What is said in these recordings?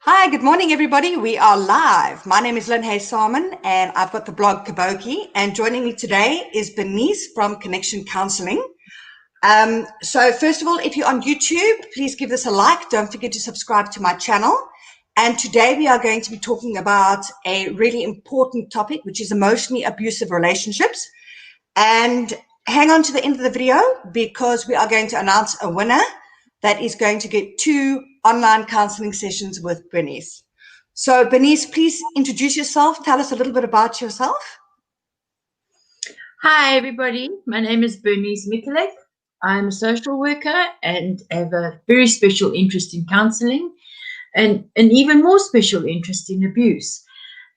Hi, good morning, everybody. We are live. My name is Lynne Huysamen, and I've got the blog Kaboutjie. And joining me today is Bernice from Connection Counselling. So first of all, if you're on YouTube, please give this a like. Don't forget to subscribe to my channel. And today we are going to be talking about a really important topic, which is emotionally abusive relationships. And hang on to the end of the video because we are going to announce a winner that is going to get 2 online counseling sessions with Bernice. So Bernice, please introduce yourself. Tell us a little bit about yourself. Hi, everybody. My name is Bernice Michalec. I'm a social worker and have a very special interest in counseling and an even more special interest in abuse.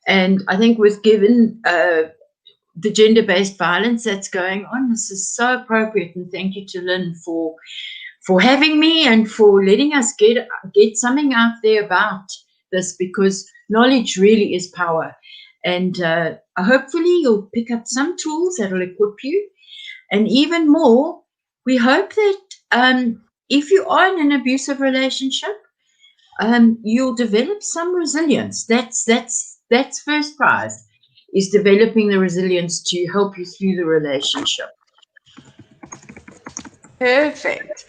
And I think given the gender-based violence that's going on, this is so appropriate. And thank you to Lynne for having me and for letting us get something out there about this, because knowledge really is power. And hopefully you'll pick up some tools that will equip you. And even more, we hope that if you are in an abusive relationship, you'll develop some resilience. That's first prize, is developing the resilience to help you through the relationship. Perfect.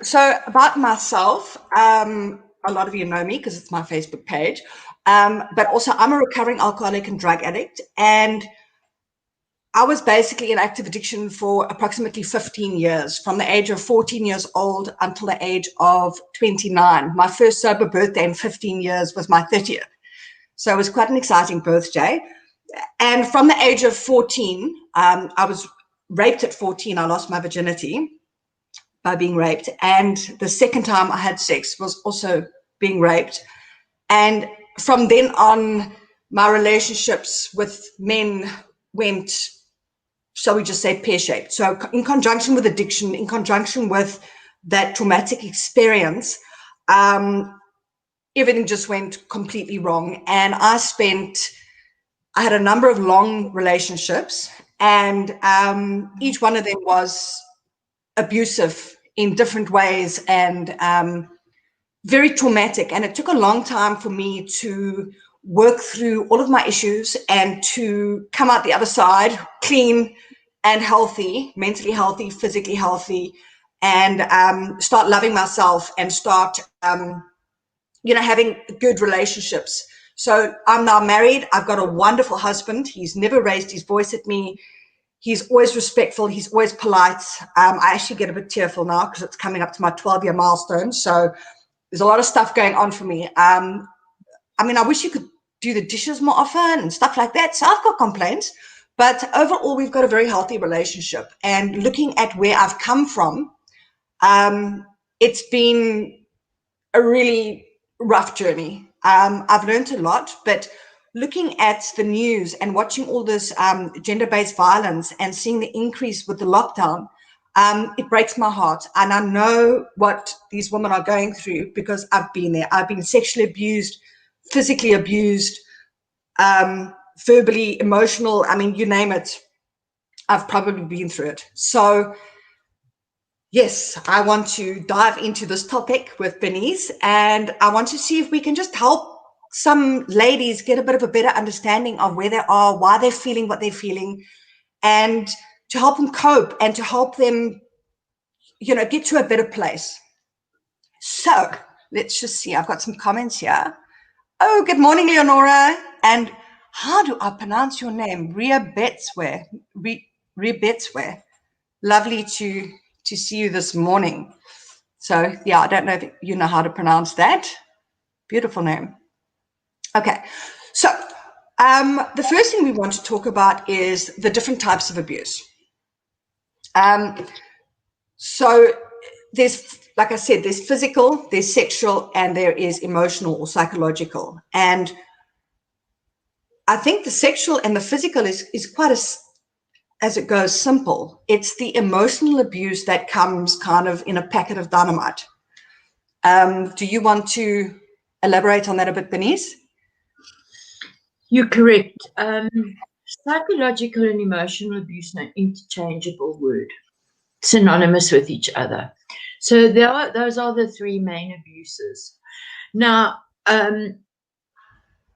So about myself, a lot of you know me because it's my Facebook page, but also I'm a recovering alcoholic and drug addict, and I was basically in active addiction for approximately 15 years, from the age of 14 years old until the age of 29. My first sober birthday in 15 years was my 30th. So it was quite an exciting birthday. And from the age of 14, I was raped at 14. I lost my virginity by being raped. And the second time I had sex was also being raped. And from then on, my relationships with men went, shall we just say, pear-shaped. So in conjunction with addiction, in conjunction with that traumatic experience, everything just went completely wrong. And I had a number of long relationships, and each one of them was abusive in different ways and very traumatic. And it took a long time for me to work through all of my issues and to come out the other side clean and healthy, mentally healthy, physically healthy, and start loving myself and start having good relationships. So I'm now married. I've got a wonderful husband. He's never raised his voice at me. He's always respectful. He's always polite. I actually get a bit tearful now because it's coming up to my 12-year milestone. So there's a lot of stuff going on for me. I wish you could do the dishes more often and stuff like that. So I've got complaints. But overall, we've got a very healthy relationship. And looking at where I've come from, it's been a really rough journey. I've learned a lot, but looking at the news and watching all this gender-based violence and seeing the increase with the lockdown, it breaks my heart. And I know what these women are going through because I've been there. I've been sexually abused, physically abused, verbally, emotional. You name it. I've probably been through it. So yes, I want to dive into this topic with Bernice, and I want to see if we can just help some ladies get a bit of a better understanding of where they are, why they're feeling what they're feeling, and to help them cope and to help them, get to a better place. So let's just see. I've got some comments here. Oh, good morning, Leonora. And how do I pronounce your name? Ria Betswe. Lovely to see you this morning. So yeah, I don't know if you know how to pronounce that. Beautiful name. Okay, so the first thing we want to talk about is the different types of abuse. So there's, like I said, there's physical, there's sexual, and there is emotional or psychological. And I think the sexual and the physical is quite as it goes, simple. It's the emotional abuse that comes kind of in a packet of dynamite. Do you want to elaborate on that a bit, Bernice? You're correct. Psychological and emotional abuse are an interchangeable word, synonymous with each other. So those are the 3 main abuses. Now,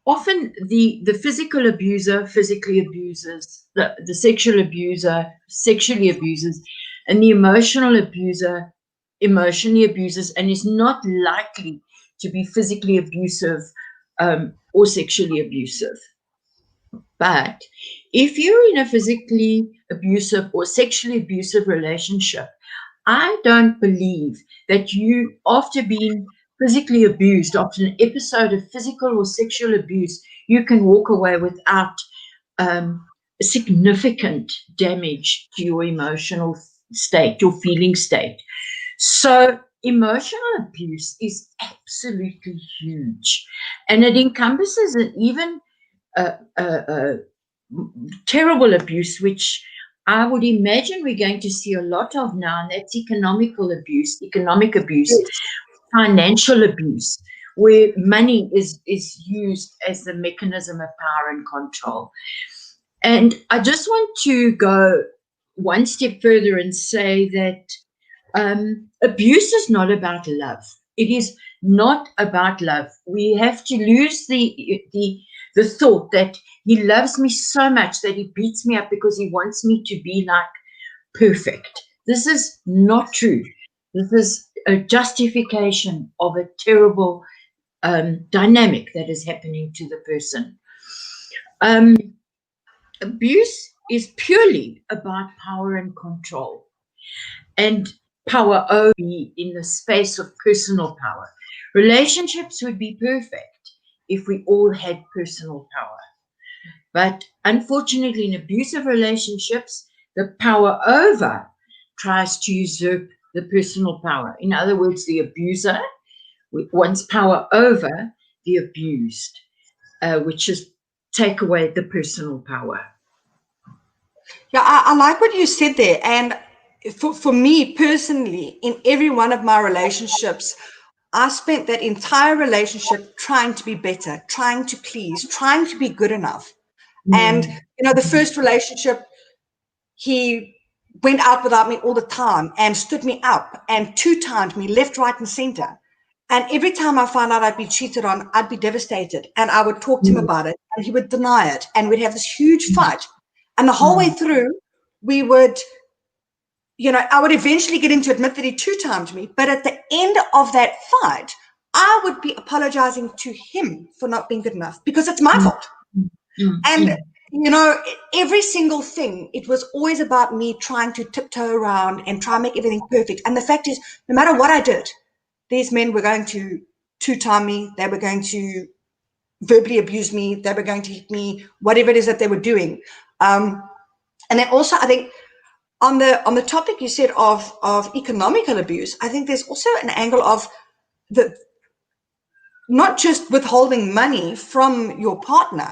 often the physical abuser physically abuses, the sexual abuser sexually abuses, and the emotional abuser emotionally abuses, and is not likely to be physically abusive or sexually abusive. But if you're in a physically abusive or sexually abusive relationship, I don't believe that you, after being physically abused, after an episode of physical or sexual abuse, you can walk away without significant damage to your emotional state, your feeling state. So emotional abuse is absolutely huge, and it encompasses an even terrible abuse, which I would imagine we're going to see a lot of now, and that's economic abuse, Yes. financial abuse, where money is used as the mechanism of power and control. And I just want to go one step further and say that abuse is not about love. It is not about love. We have to lose the thought that he loves me so much that he beats me up because he wants me to be like perfect. This is not true. This is a justification of a terrible dynamic that is happening to the person. Abuse is purely about power and control, and power over in the space of personal power. Relationships would be perfect if we all had personal power. But unfortunately, in abusive relationships, the power over tries to usurp the personal power. In other words, the abuser wants power over the abused, which is take away the personal power. Yeah, I like what you said there. And for me personally, in every one of my relationships, I spent that entire relationship trying to be better, trying to please, trying to be good enough. And, the first relationship, he went out without me all the time and stood me up and two-timed me left, right, and center. And every time I found out I'd be cheated on, I'd be devastated. And I would talk to him about it, and he would deny it. And we'd have this huge fight. And the whole way through, we would, I would eventually get him to admit that he two-timed me. But at the end of that fight, I would be apologizing to him for not being good enough because it's my fault. And, every single thing, it was always about me trying to tiptoe around and try and make everything perfect. And the fact is, no matter what I did, these men were going to two-time me. They were going to verbally abuse me. They were going to hit me, whatever it is that they were doing. And then also, I think on the topic you said of economical abuse, I think there's also an angle of not just withholding money from your partner.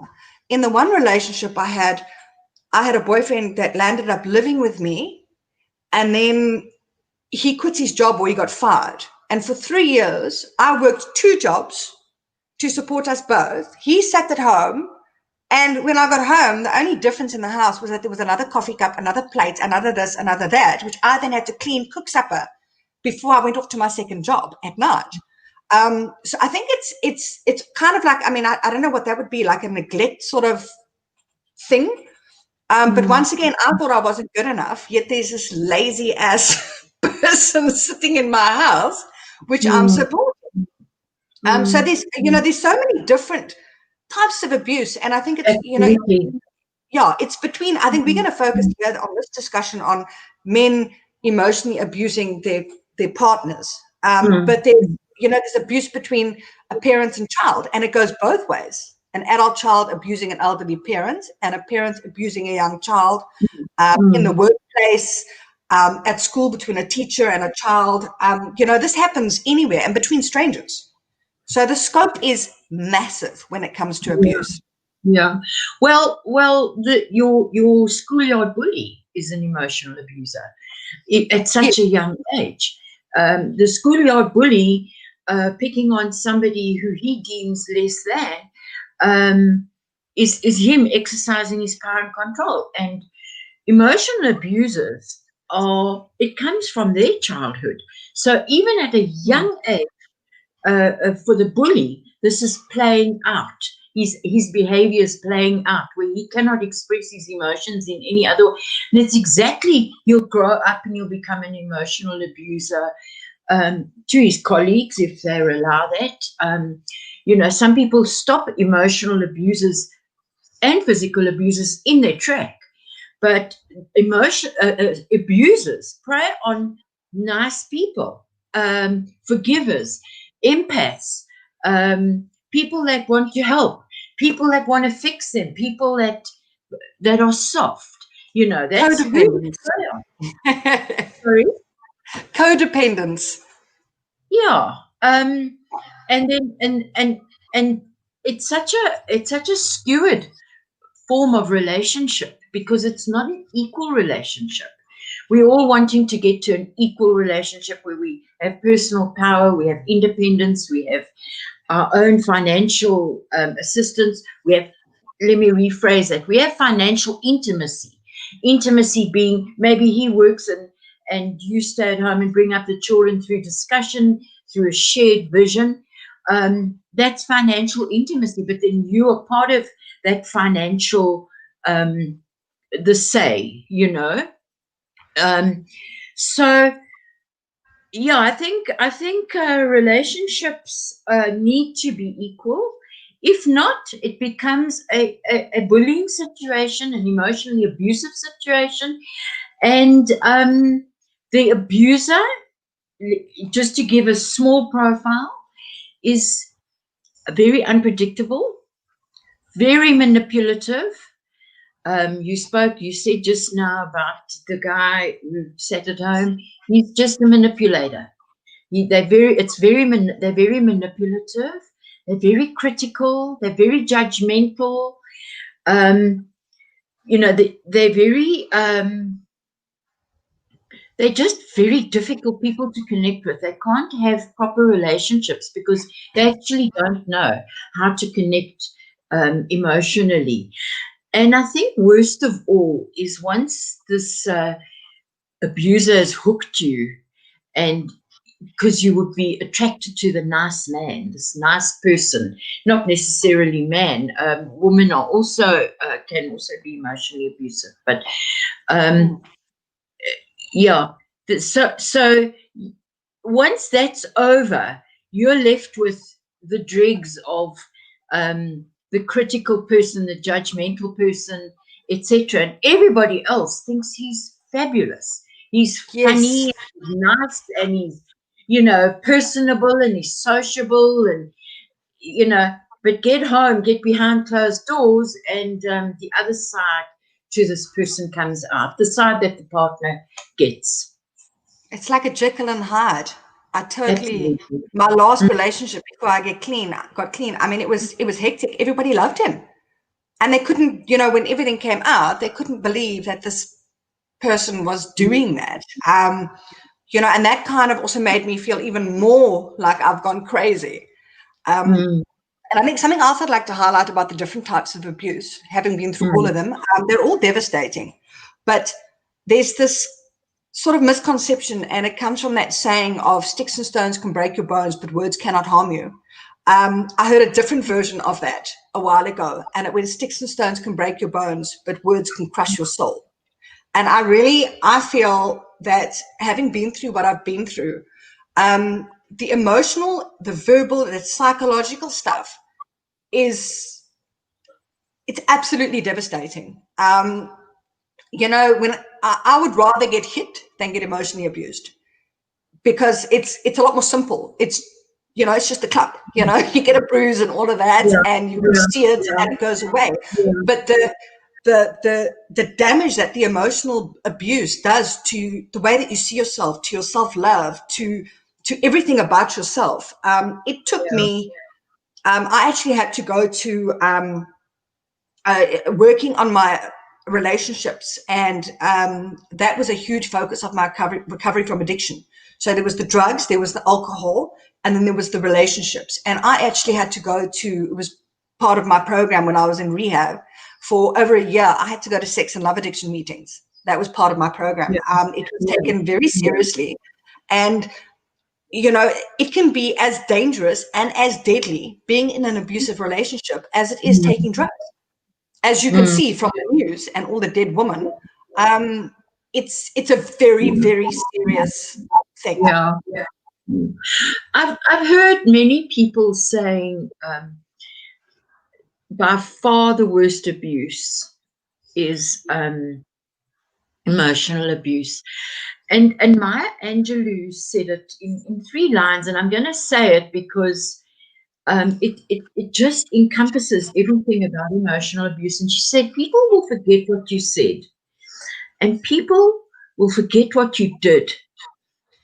In the one relationship I had a boyfriend that landed up living with me, and then he quits his job or he got fired. And for 3 years, I worked 2 jobs to support us both. He sat at home. And when I got home, the only difference in the house was that there was another coffee cup, another plate, another this, another that, which I then had to clean, cook supper before I went off to my second job at night. So I think it's kind of like, I don't know what that would be, like a neglect sort of thing. But once again, I thought I wasn't good enough, yet there's this lazy ass person sitting in my house, which I'm supporting. So there's so many different types of abuse. And I think it's, it's between, I think we're going to focus here on this discussion on men emotionally abusing their partners. But there's abuse between a parent and child, and it goes both ways. An adult child abusing an elderly parent, and a parent abusing a young child in the workplace, at school, between a teacher and a child. This happens anywhere and between strangers. So the scope is massive when it comes to abuse. Yeah. Well, your schoolyard bully is an emotional abuser at such a young age. The schoolyard bully picking on somebody who he deems less than is him exercising his power and control. And emotional abusers it comes from their childhood. So even at a young age, for the bully, this is playing out. His behavior is playing out where he cannot express his emotions in any other way. And it's exactly, he'll grow up and he'll become an emotional abuser to his colleagues if they allow that. Some people stop emotional abusers and physical abusers in their track, but abusers prey on nice people, forgivers, empaths, people that want to help, people that want to fix them, people that are soft. That's who Codependence. they are. Sorry? Codependence. Yeah. And then and it's such a skewed form of relationship because it's not an equal relationship. We're all wanting to get to an equal relationship where we have personal power, we have independence, we have our own financial assistance. Let me rephrase that. We have financial intimacy. Intimacy being maybe he works and you stay at home and bring up the children through discussion, through a shared vision. That's financial intimacy, but then you are part of that financial, the say, So, yeah, I think relationships need to be equal. If not, it becomes a bullying situation, an emotionally abusive situation, and the abuser, just to give a small profile, is very unpredictable, very manipulative. You said just now about the guy who sat at home. He's just a manipulator. They're very manipulative. They're very critical. They're very judgmental. They're very they're just very difficult people to connect with. They can't have proper relationships because they actually don't know how to connect emotionally. And I think worst of all is once this abuser has hooked you, and because you would be attracted to the nice man, this nice person, not necessarily man. Women are also can also be emotionally abusive, but yeah. So once that's over, you're left with the dregs of the critical person, the judgmental person, etc. And everybody else thinks he's fabulous. He's funny, Yes. he's nice, and he's, personable, and he's sociable, and, but get home, get behind closed doors, and the other side to this person comes out, the side that the partner gets. It's like a Jekyll and Hyde. Absolutely. My last relationship before I got clean. I mean, it was hectic. Everybody loved him. And they couldn't, when everything came out, they couldn't believe that this person was doing that. And that kind of also made me feel even more like I've gone crazy. And I think something else I'd like to highlight about the different types of abuse, having been through all of them, they're all devastating. But there's this sort of misconception, and it comes from that saying of sticks and stones can break your bones, but words cannot harm you. I heard a different version of that a while ago, and it was sticks and stones can break your bones, but words can crush your soul. And I feel that having been through what I've been through, the emotional, the verbal, the psychological stuff it's absolutely devastating. When I would rather get hit than get emotionally abused, because it's a lot more simple. It's just a cut. You get a bruise and all of that, and you see it and it goes away. But the damage that the emotional abuse does to the way that you see yourself, to your self-love, to everything about yourself, it took me. I actually had to go to working on my relationships, and that was a huge focus of my recovery from addiction. So there was the drugs, there was the alcohol, and then there was the relationships. And I actually had to go to, it was part of my program when I was in rehab for over a year. I had to go to sex and love addiction meetings. That was part of my program. It was taken very seriously. And it can be as dangerous and as deadly being in an abusive relationship as it is taking drugs. As you can see from the news and all the dead women, it's a very, very serious thing. Yeah. I've heard many people saying by far the worst abuse is emotional abuse. And Maya Angelou said it in 3 lines, and I'm going to say it because it just encompasses everything about emotional abuse. And she said, people will forget what you said, and people will forget what you did,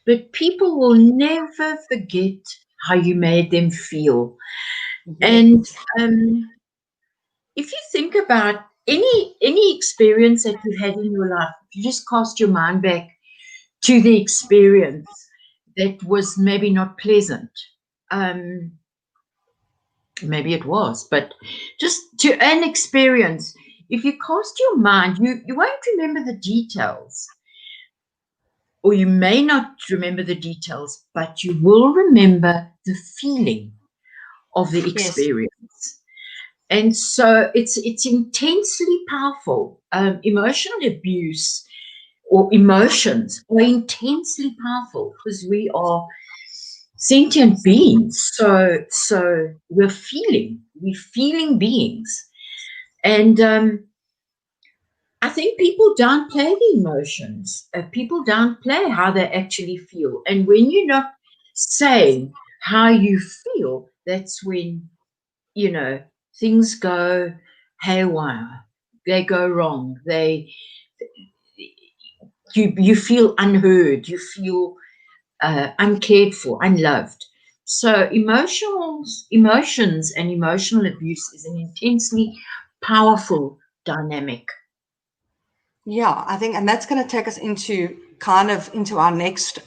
but people will never forget how you made them feel. And if you think about any experience that you've had in your life, if you just cast your mind back to the experience that was maybe not pleasant, maybe it was, but just to an experience, if you cast your mind, you won't remember the details, or you may not remember the details, but you will remember the feeling of the experience. Yes. And so it's intensely powerful. Emotional abuse or emotions are intensely powerful because we are sentient beings. So we're feeling beings. And I think people downplay the emotions. People downplay how they actually feel. And when you're not saying how you feel, that's when, things go haywire. They go wrong. You feel unheard. You feel uncared for, unloved. So emotions and emotional abuse is an intensely powerful dynamic. Yeah, I think, and that's going to take us into our next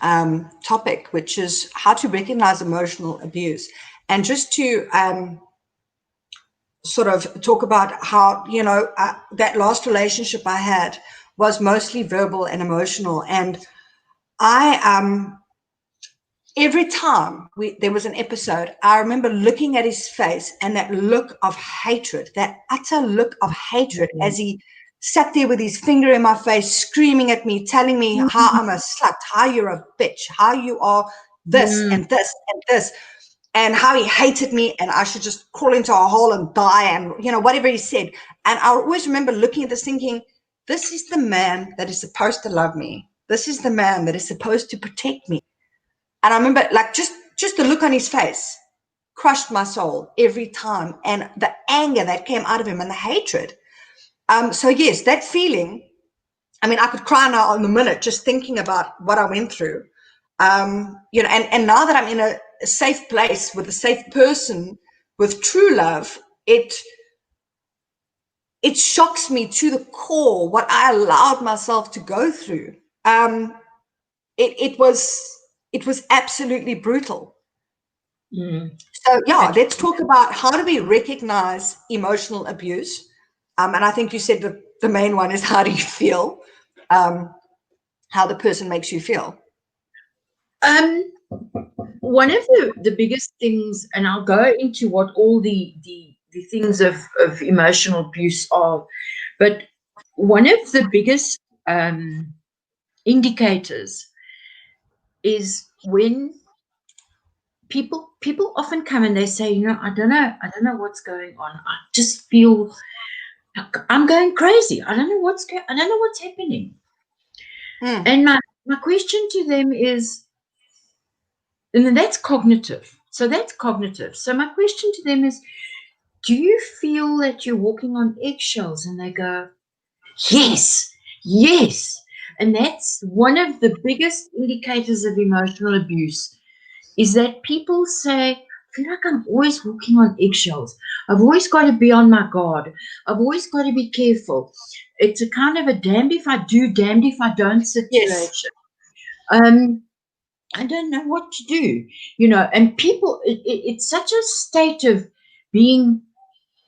topic, which is how to recognize emotional abuse. And just to sort of talk about how, that last relationship I had was mostly verbal and emotional. And I, every time there was an episode, I remember looking at his face and that look of hatred, that utter look of hatred, as he sat there with his finger in my face, screaming at me, telling me how I'm a slut, how you're a bitch, how you are this and this and this, and how he hated me and I should just crawl into a hole and die, and whatever he said. And I always remember looking at this thinking, this is the man that is supposed to love me. This is the man that is supposed to protect me. And I remember, like, just the look on his face crushed my soul every time, and the anger that came out of him and the hatred. So yes, that feeling, I mean, I could cry now on the minute just thinking about what I went through. And now that I'm in a safe place with a safe person with true love, it shocks me to the core what I allowed myself to go through. It was absolutely brutal. So yeah, let's talk about how do we recognize emotional abuse. And I think you said that the main one is how do you feel, how the person makes you feel. One of the biggest things, and I'll go into what all the things of emotional abuse are, but one of the biggest indicators is when people often come and they say, I don't know what's going on. I just feel I'm going crazy. I don't know what's happening. And my question to them is, and then that's cognitive. So my question to them is, do you feel that you're walking on eggshells? And they go, yes. And that's one of the biggest indicators of emotional abuse, is that people say, I feel like I'm always walking on eggshells. I've always got to be on my guard. I've always got to be careful. It's a kind of a damned if I do, damned if I don't situation. Yes. I don't know what to do, and people, it's such a state of being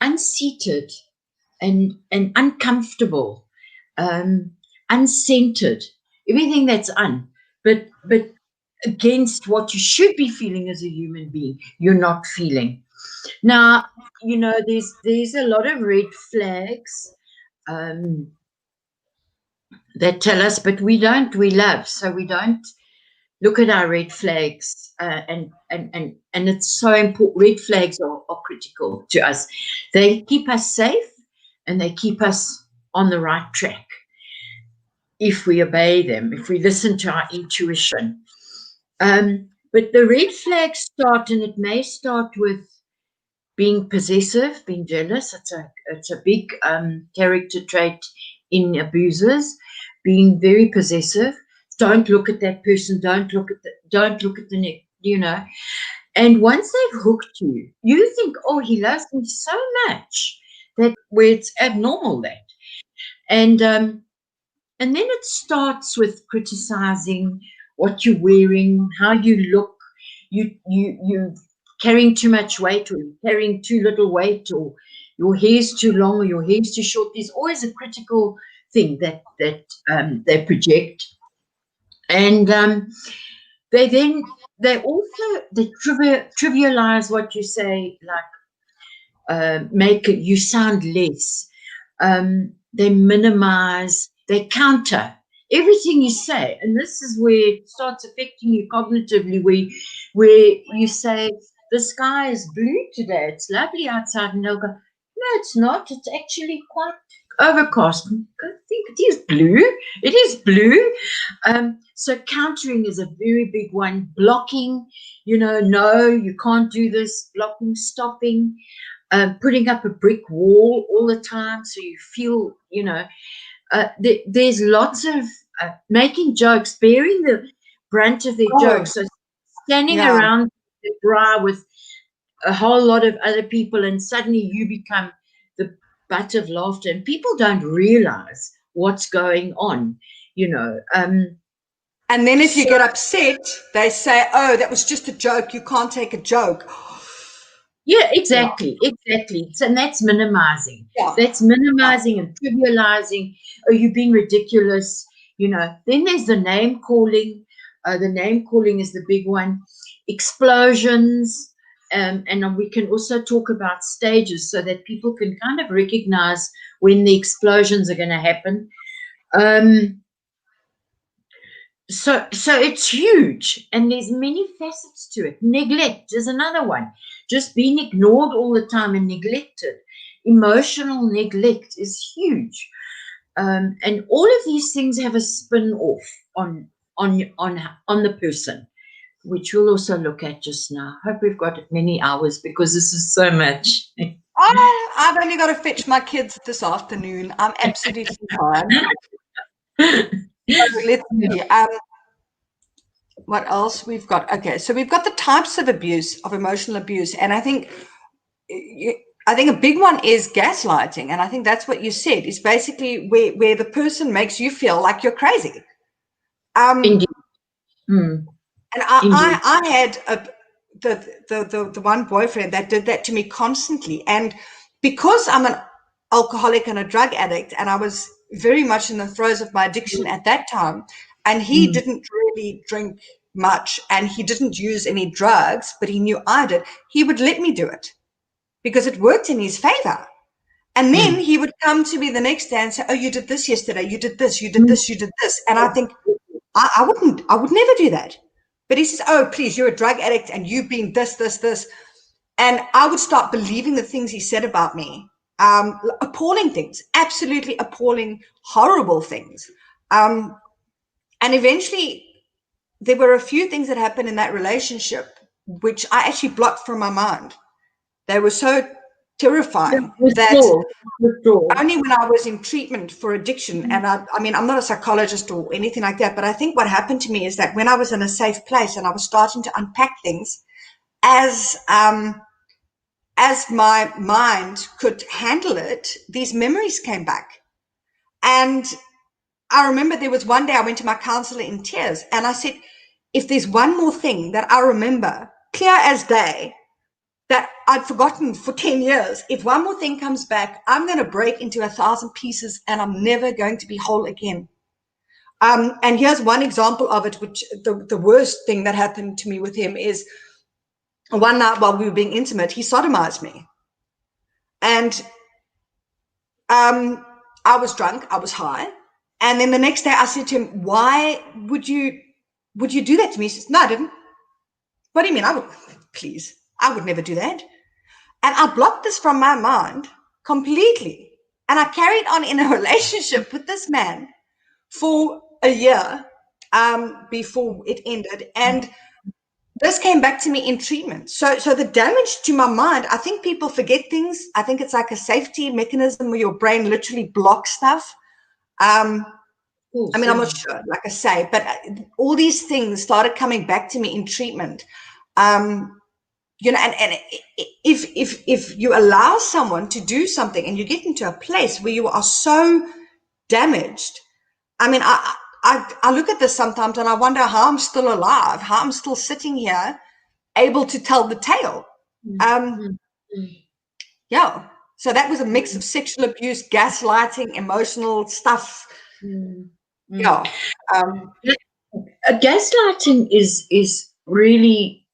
unseated and uncomfortable, uncentered, everything that's but against what you should be feeling as a human being, you're not feeling. Now, there's a lot of red flags that tell us, but we love, so we don't look at our red flags, and it's so important. Red flags are critical to us. They keep us safe and they keep us on the right track if we obey them, if we listen to our intuition. But the red flags start, and it may start with being possessive, being jealous. It's a big character trait in abusers, being very possessive. Don't look at that person. Don't look at the neck. And once they've hooked you, you think, oh, he loves me so much that where it's abnormal that. And then it starts with criticizing what you're wearing, how you look, you carrying too much weight, or carrying too little weight, or your hair's too long or your hair's too short. There's always a critical thing that they project. And they also trivialize what you say, like make it, you sound less. They minimize, they counter everything you say, and this is where it starts affecting you cognitively, where you say, the sky is blue today, it's lovely outside, and they'll go, no, it's not, it's actually quite overcast. I think it is blue. It is blue. So countering is a very big one. Blocking, no, you can't do this. Blocking, stopping, putting up a brick wall all the time, so you feel, there's lots of making jokes, bearing the brunt of their jokes. So standing around the bra with a whole lot of other people, and suddenly you become the butt of laughter, and people don't realize what's going on, And then if you get upset, they say, oh, that was just a joke. You can't take a joke. Yeah, exactly. So, and that's minimizing. Yeah. That's minimizing and trivializing. Oh, you're being ridiculous. Then there's the name calling. The name calling is the big one. Explosions. And we can also talk about stages so that people can kind of recognize when the explosions are going to happen. So it's huge, and there's many facets to it. Neglect is another one. Just being ignored all the time and neglected. Emotional neglect is huge. And all of these things have a spin-off on the person, which we'll also look at just now. Hope we've got many hours because this is so much. I've only got to fetch my kids this afternoon. I'm absolutely fine. Let's see. What else we've got? Okay, so we've got the types of abuse, of emotional abuse, and I think a big one is gaslighting, and I think that's what you said, is basically where the person makes you feel like you're crazy. Indeed. And I had the one boyfriend that did that to me constantly, and because I'm an alcoholic and a drug addict, and I was very much in the throes of my addiction at that time, and he didn't really drink much, and he didn't use any drugs, but he knew I did, he would let me do it because it worked in his favor. And then he would come to me the next day and say, oh, you did this yesterday, you did this, you did this, you did this. And I think, I would never do that. But he says, oh, please, you're a drug addict and you've been this, this, this. And I would start believing the things he said about me. Appalling things, absolutely appalling, horrible things. And eventually there were a few things that happened in that relationship which I actually blocked from my mind. They were so terrifying that only when I was in treatment for addiction, and I mean, I'm not a psychologist or anything like that, but I think what happened to me is that when I was in a safe place and I was starting to unpack things as my mind could handle it, these memories came back. And I remember there was one day I went to my counselor in tears, and I said, if there's one more thing that I remember clear as day that I'd forgotten for 10 years, if one more thing comes back, I'm going to break into 1,000 pieces and I'm never going to be whole again. And here's one example of it, which the worst thing that happened to me with him is one night while we were being intimate, he sodomized me. And I was drunk, I was high. And then the next day I said to him, why would you do that to me? He says, no, I didn't. What do you mean? I would never do that. And I blocked this from my mind completely. And I carried on in a relationship with this man for a year before it ended. And this came back to me in treatment. So the damage to my mind, I think people forget things. I think it's like a safety mechanism where your brain literally blocks stuff. I'm not sure, like I say, but all these things started coming back to me in treatment. And if you allow someone to do something and you get into a place where you are so damaged, I look at this sometimes and I wonder how I'm still alive, how I'm still sitting here able to tell the tale. Yeah. So that was a mix of sexual abuse, gaslighting, emotional stuff. Yeah. Gaslighting is really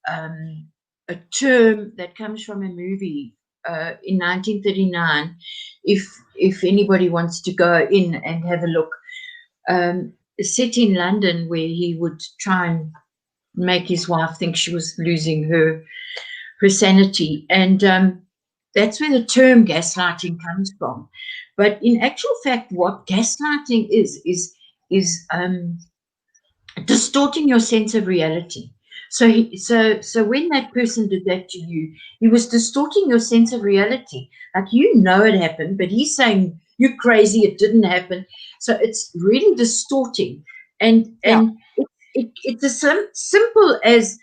a term that comes from a movie in 1939. If anybody wants to go in and have a look, set in London, where he would try and make his wife think she was losing her sanity, and that's where the term gaslighting comes from. But in actual fact, what gaslighting is distorting your sense of reality. So when that person did that to you, he was distorting your sense of reality. Like, it happened, but he's saying you're crazy, it didn't happen. So it's really distorting, and it's as simple as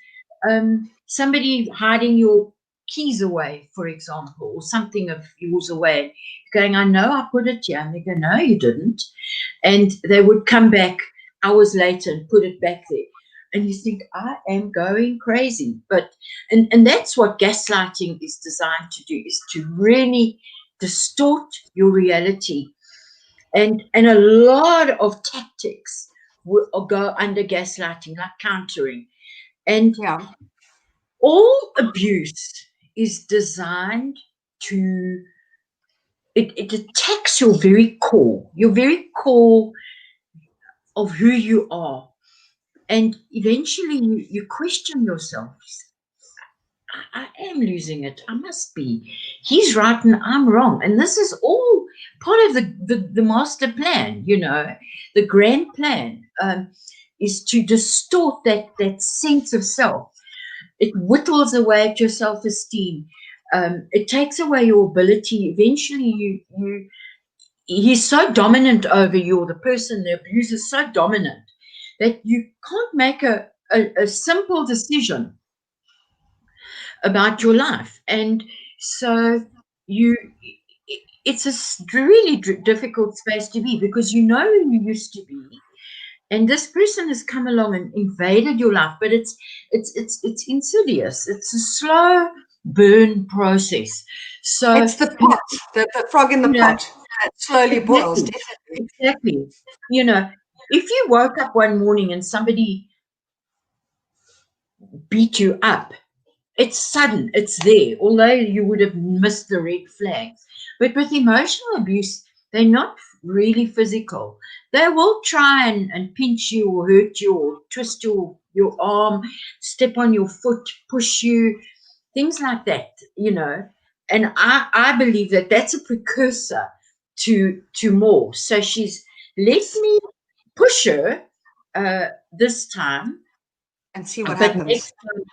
somebody hiding your keys away, for example, or something of yours away, going, I know I put it here, and they go, no, you didn't, and they would come back hours later and put it back there, and you think, I am going crazy. But and that's what gaslighting is designed to do, is to really distort your reality, and a lot of tactics will go under gaslighting, like countering, and all abuse is designed to it attacks your very core of who you are. And eventually you question yourself. I am losing it. I must be. He's right and I'm wrong. And this is all part of the master plan, the grand plan, is to distort that sense of self. It whittles away at your self-esteem. It takes away your ability. Eventually he's so dominant over you, the person, the abuser is so dominant, that you can't make a simple decision about your life. And so it's a really difficult space to be, because who you used to be, and this person has come along and invaded your life. But it's insidious. It's a slow burn process. So it's the pot, the frog in the pot. It slowly boils. Definitely. Exactly. If you woke up one morning and somebody beat you up, it's sudden, it's there, although you would have missed the red flags. But with emotional abuse, they're not really physical. They will try and pinch you or hurt you or twist your arm, step on your foot, push you, things like that, And I believe that that's a precursor to more. So she's let me push her this time, and see what happens. Next time,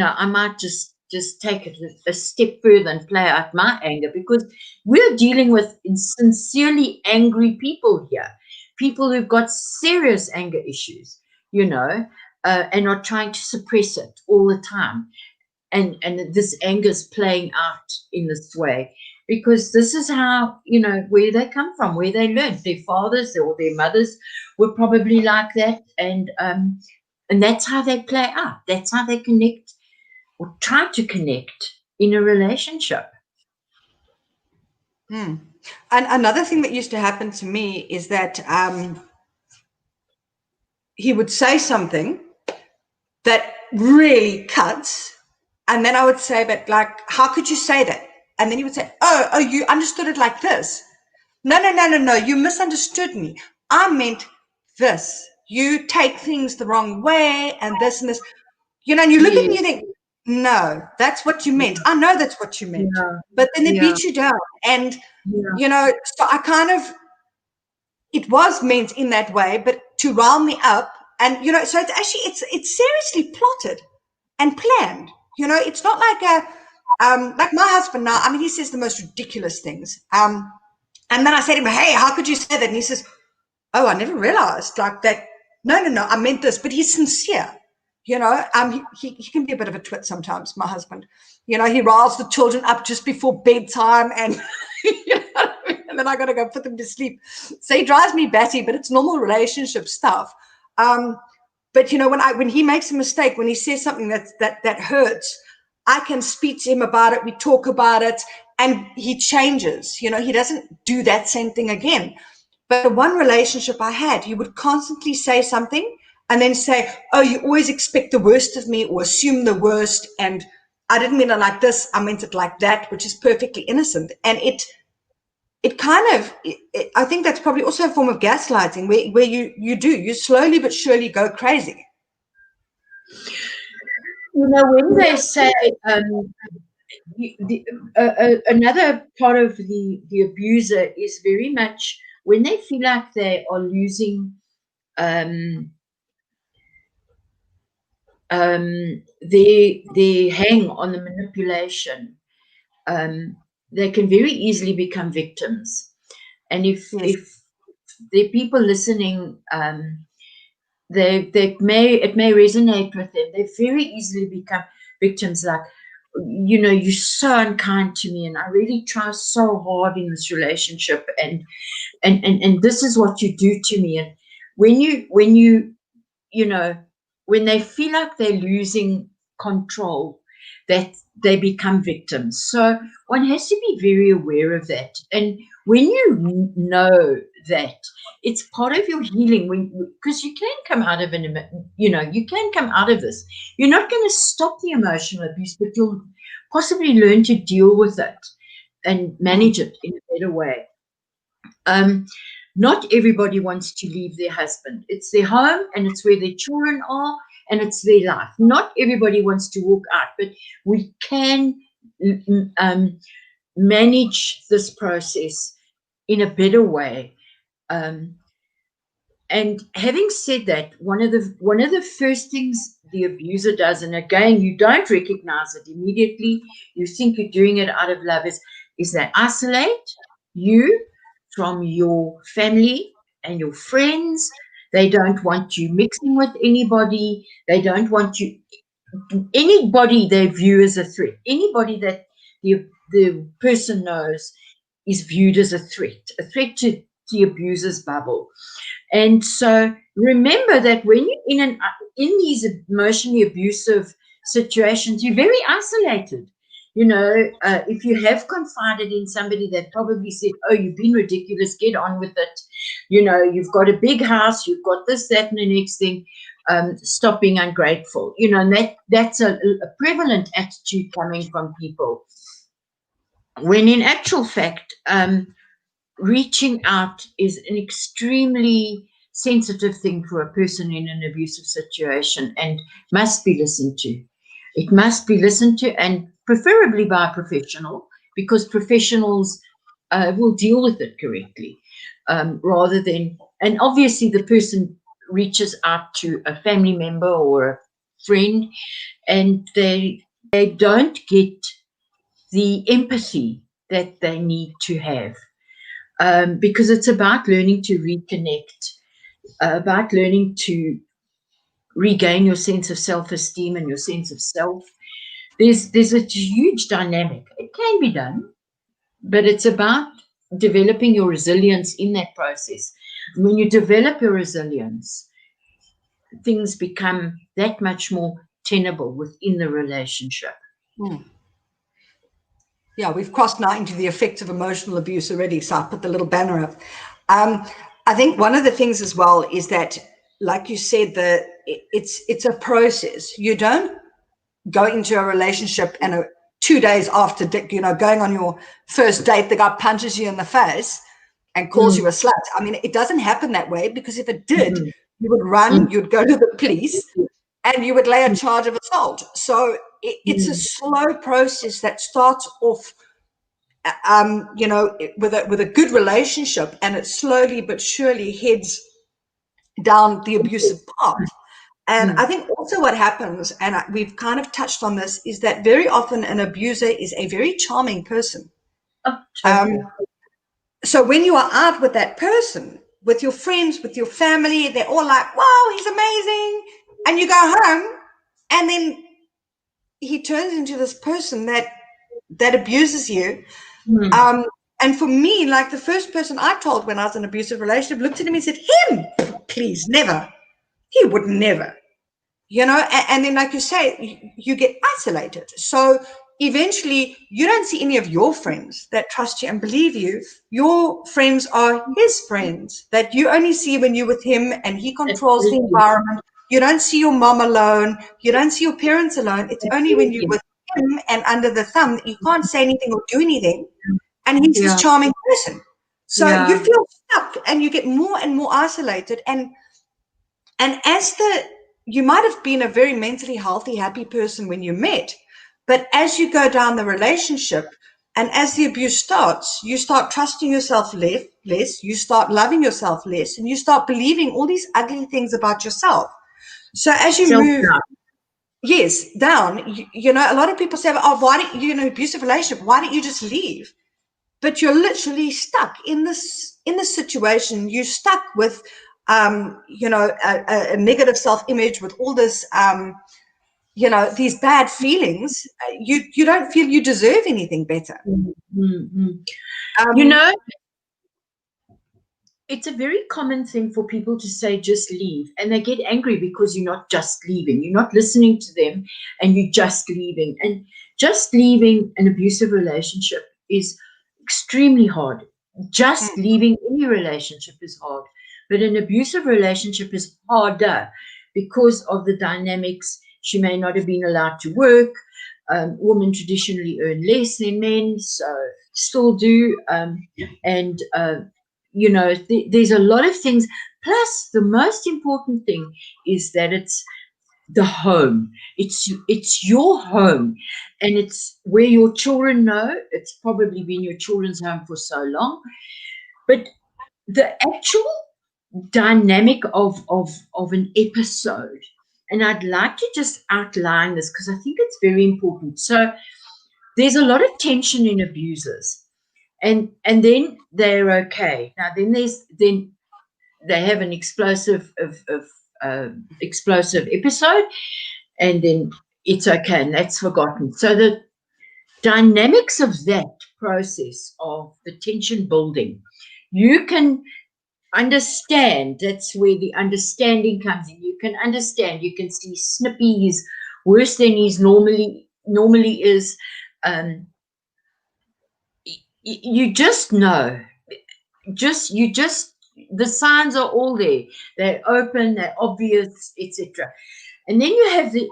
I might just take it a step further and play out my anger, because we're dealing with sincerely angry people here, people who've got serious anger issues, and are trying to suppress it all the time. And this anger is playing out in this way, because this is how, where they come from, where they learned. Their fathers or their mothers were probably like that, and that's how they play out. That's how they connect or try to connect in a relationship. And another thing that used to happen to me is that he would say something that really cuts, and then I would say, but like, how could you say that? And then he would say, oh, you understood it like this. No, you misunderstood me. I meant this. You take things the wrong way, and this and this. And you look at me and you think, no, that's what you meant. I know that's what you meant. But then it beats you down. And, so I kind of, it was meant in that way, but to rile me up. And, so it's actually, it's seriously plotted and planned. It's not like my husband now, I mean, he says the most ridiculous things. And then I said to him, hey, how could you say that? And he says, oh, I never realized like that. No, I meant this, but he's sincere. He can be a bit of a twit sometimes, my husband. He riles the children up just before bedtime, and and then I got to go put them to sleep. So he drives me batty, but it's normal relationship stuff. But when he makes a mistake, when he says something that hurts, I can speak to him about it. We talk about it, and he changes. He doesn't do that same thing again. But the one relationship I had, he would constantly say something and then say, oh, you always expect the worst of me or assume the worst. And I didn't mean it like this. I meant it like that, which is perfectly innocent. And it kind of, I think that's probably also a form of gaslighting where you slowly but surely go crazy. When they say, another part of the abuser is very much when they feel like they are losing their hang on the manipulation, they can very easily become victims. And if there are people listening, it may resonate with them. They very easily become victims, like, you're so unkind to me, and I really try so hard in this relationship, and this is what you do to me. And when they feel like they're losing control, that they become victims. So one has to be very aware of that. And when you know that, it's part of your healing, because you can come out of you can come out of this. You're not going to stop the emotional abuse, but you'll possibly learn to deal with it and manage it in a better way. Not everybody wants to leave their husband. It's their home, and it's where their children are, and it's their life. Not everybody wants to walk out, but we can manage this process in a better way. And having said that, one of the first things the abuser does, and again, you don't recognize it immediately, you think you're doing it out of love, is they isolate you from your family and your friends. They don't want you mixing with anybody. They don't want you, anybody they view as a threat. Anybody that the person knows is viewed as a threat to the abuser's bubble. And so remember that when you're in these emotionally abusive situations, you're very isolated. If you have confided in somebody that probably said, oh, you've been ridiculous, get on with it. You've got a big house, you've got this, that, and the next thing. Stop being ungrateful. And that's a prevalent attitude coming from people. When in actual fact, reaching out is an extremely sensitive thing for a person in an abusive situation, and must be listened to. It must be listened to, and preferably by a professional, because professionals will deal with it correctly, rather than, and obviously the person reaches out to a family member or a friend, and they don't get the empathy that they need to have. Because it's about learning to reconnect, about learning to regain your sense of self-esteem and your sense of self. There's a huge dynamic. It can be done, but it's about developing your resilience in that process. When you develop your resilience, things become that much more tenable within the relationship. Yeah, we've crossed now into the effects of emotional abuse already, so I put the little banner up. I think one of the things as well is that like you said, it's a process. You don't go into a relationship and 2 days after, going on your first date, the guy punches you in the face and calls you a slut. I mean, it doesn't happen that way, because if it did, you would run, you'd go to the police, and you would lay a charge of assault. So it's a slow process that starts off, with a good relationship, and it slowly but surely heads down the abusive path. And I think also what happens, and we've kind of touched on this, is that very often an abuser is a very charming person. So when you are out with that person, with your friends, with your family, they're all like, wow, he's amazing. And you go home, and then he turns into this person that abuses you. And for me, like, the first person I told when I was in an abusive relationship looked at him and said, him, please, never. He would never. And then, like you say, you get isolated. So eventually you don't see any of your friends that trust you and believe you. Your friends are his friends that you only see when you're with him, and he controls the environment. You don't see your mom alone. You don't see your parents alone. It's only when you're with him and under the thumb that you can't say anything or do anything. And he's this charming person. So you feel stuck, and you get more and more isolated. And you might have been a very mentally healthy, happy person when you met, but as you go down the relationship and as the abuse starts, you start trusting yourself less, you start loving yourself less, and you start believing all these ugly things about yourself. So as you move, down, a lot of people say, oh, why don't you, in an abusive relationship, why don't you just leave? But you're literally stuck in this situation. You're stuck with a negative self-image, with all this, these bad feelings. You don't feel you deserve anything better. It's a very common thing for people to say, just leave. And they get angry because you're not just leaving. You're not listening to them, and you're just leaving. And just leaving an abusive relationship is extremely hard. Just leaving any relationship is hard. But an abusive relationship is harder because of the dynamics. She may not have been allowed to work. Women traditionally earn less than men, so still do. There's a lot of things. Plus, the most important thing is that it's the home. It's your home, and it's where your children know. It's probably been your children's home for so long. But the actual dynamic of an episode, and I'd like to just outline this because I think it's very important. So there's a lot of tension in abusers. And then they're okay. Now then they have an explosive episode, and then it's okay, and that's forgotten. So the dynamics of that process of the tension building, you can understand. That's where the understanding comes in. You can understand. You can see Snippy. He's worse than he's normally is. You just know. The signs are all there. They're open, they're obvious, etc. And then you have the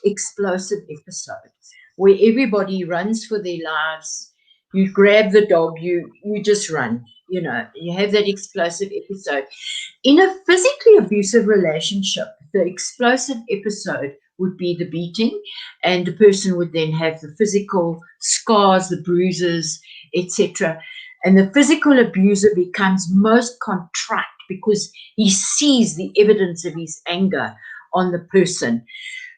explosive episode where everybody runs for their lives. You grab the dog, you just run. You have that explosive episode. In a physically abusive relationship, the explosive episode would be the beating, and the person would then have the physical scars, the bruises, etc. And the physical abuser becomes most contrite because he sees the evidence of his anger on the person.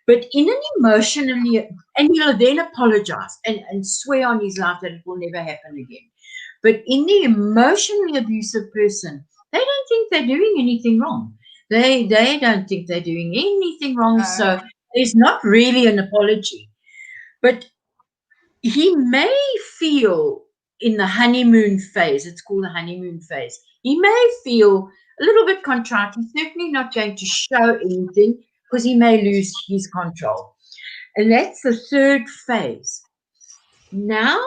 But in an emotionally, and he'll then apologize and swear on his life that it will never happen again. But in the emotionally abusive person, they don't think they're doing anything wrong. They don't think they're doing anything wrong. So there's not really an apology. But he may feel in the honeymoon phase, it's called the honeymoon phase, he may feel a little bit contrite. He's certainly not going to show anything because he may lose his control. And that's the third phase. Now,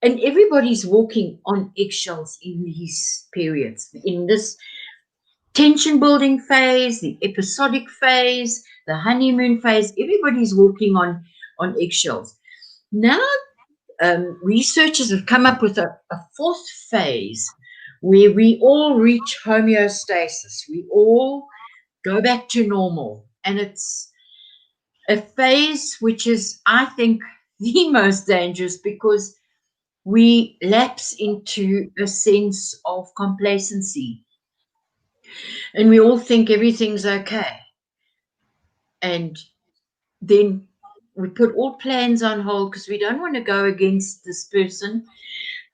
and everybody's walking on eggshells in these periods, in this tension building phase, the episodic phase, the honeymoon phase. Everybody's walking on eggshells. Now, researchers have come up with a fourth phase where we all reach homeostasis. We all go back to normal. And it's a phase which is, I think, the most dangerous, because we lapse into a sense of complacency. And we all think everything's okay. And then we put all plans on hold because we don't want to go against this person.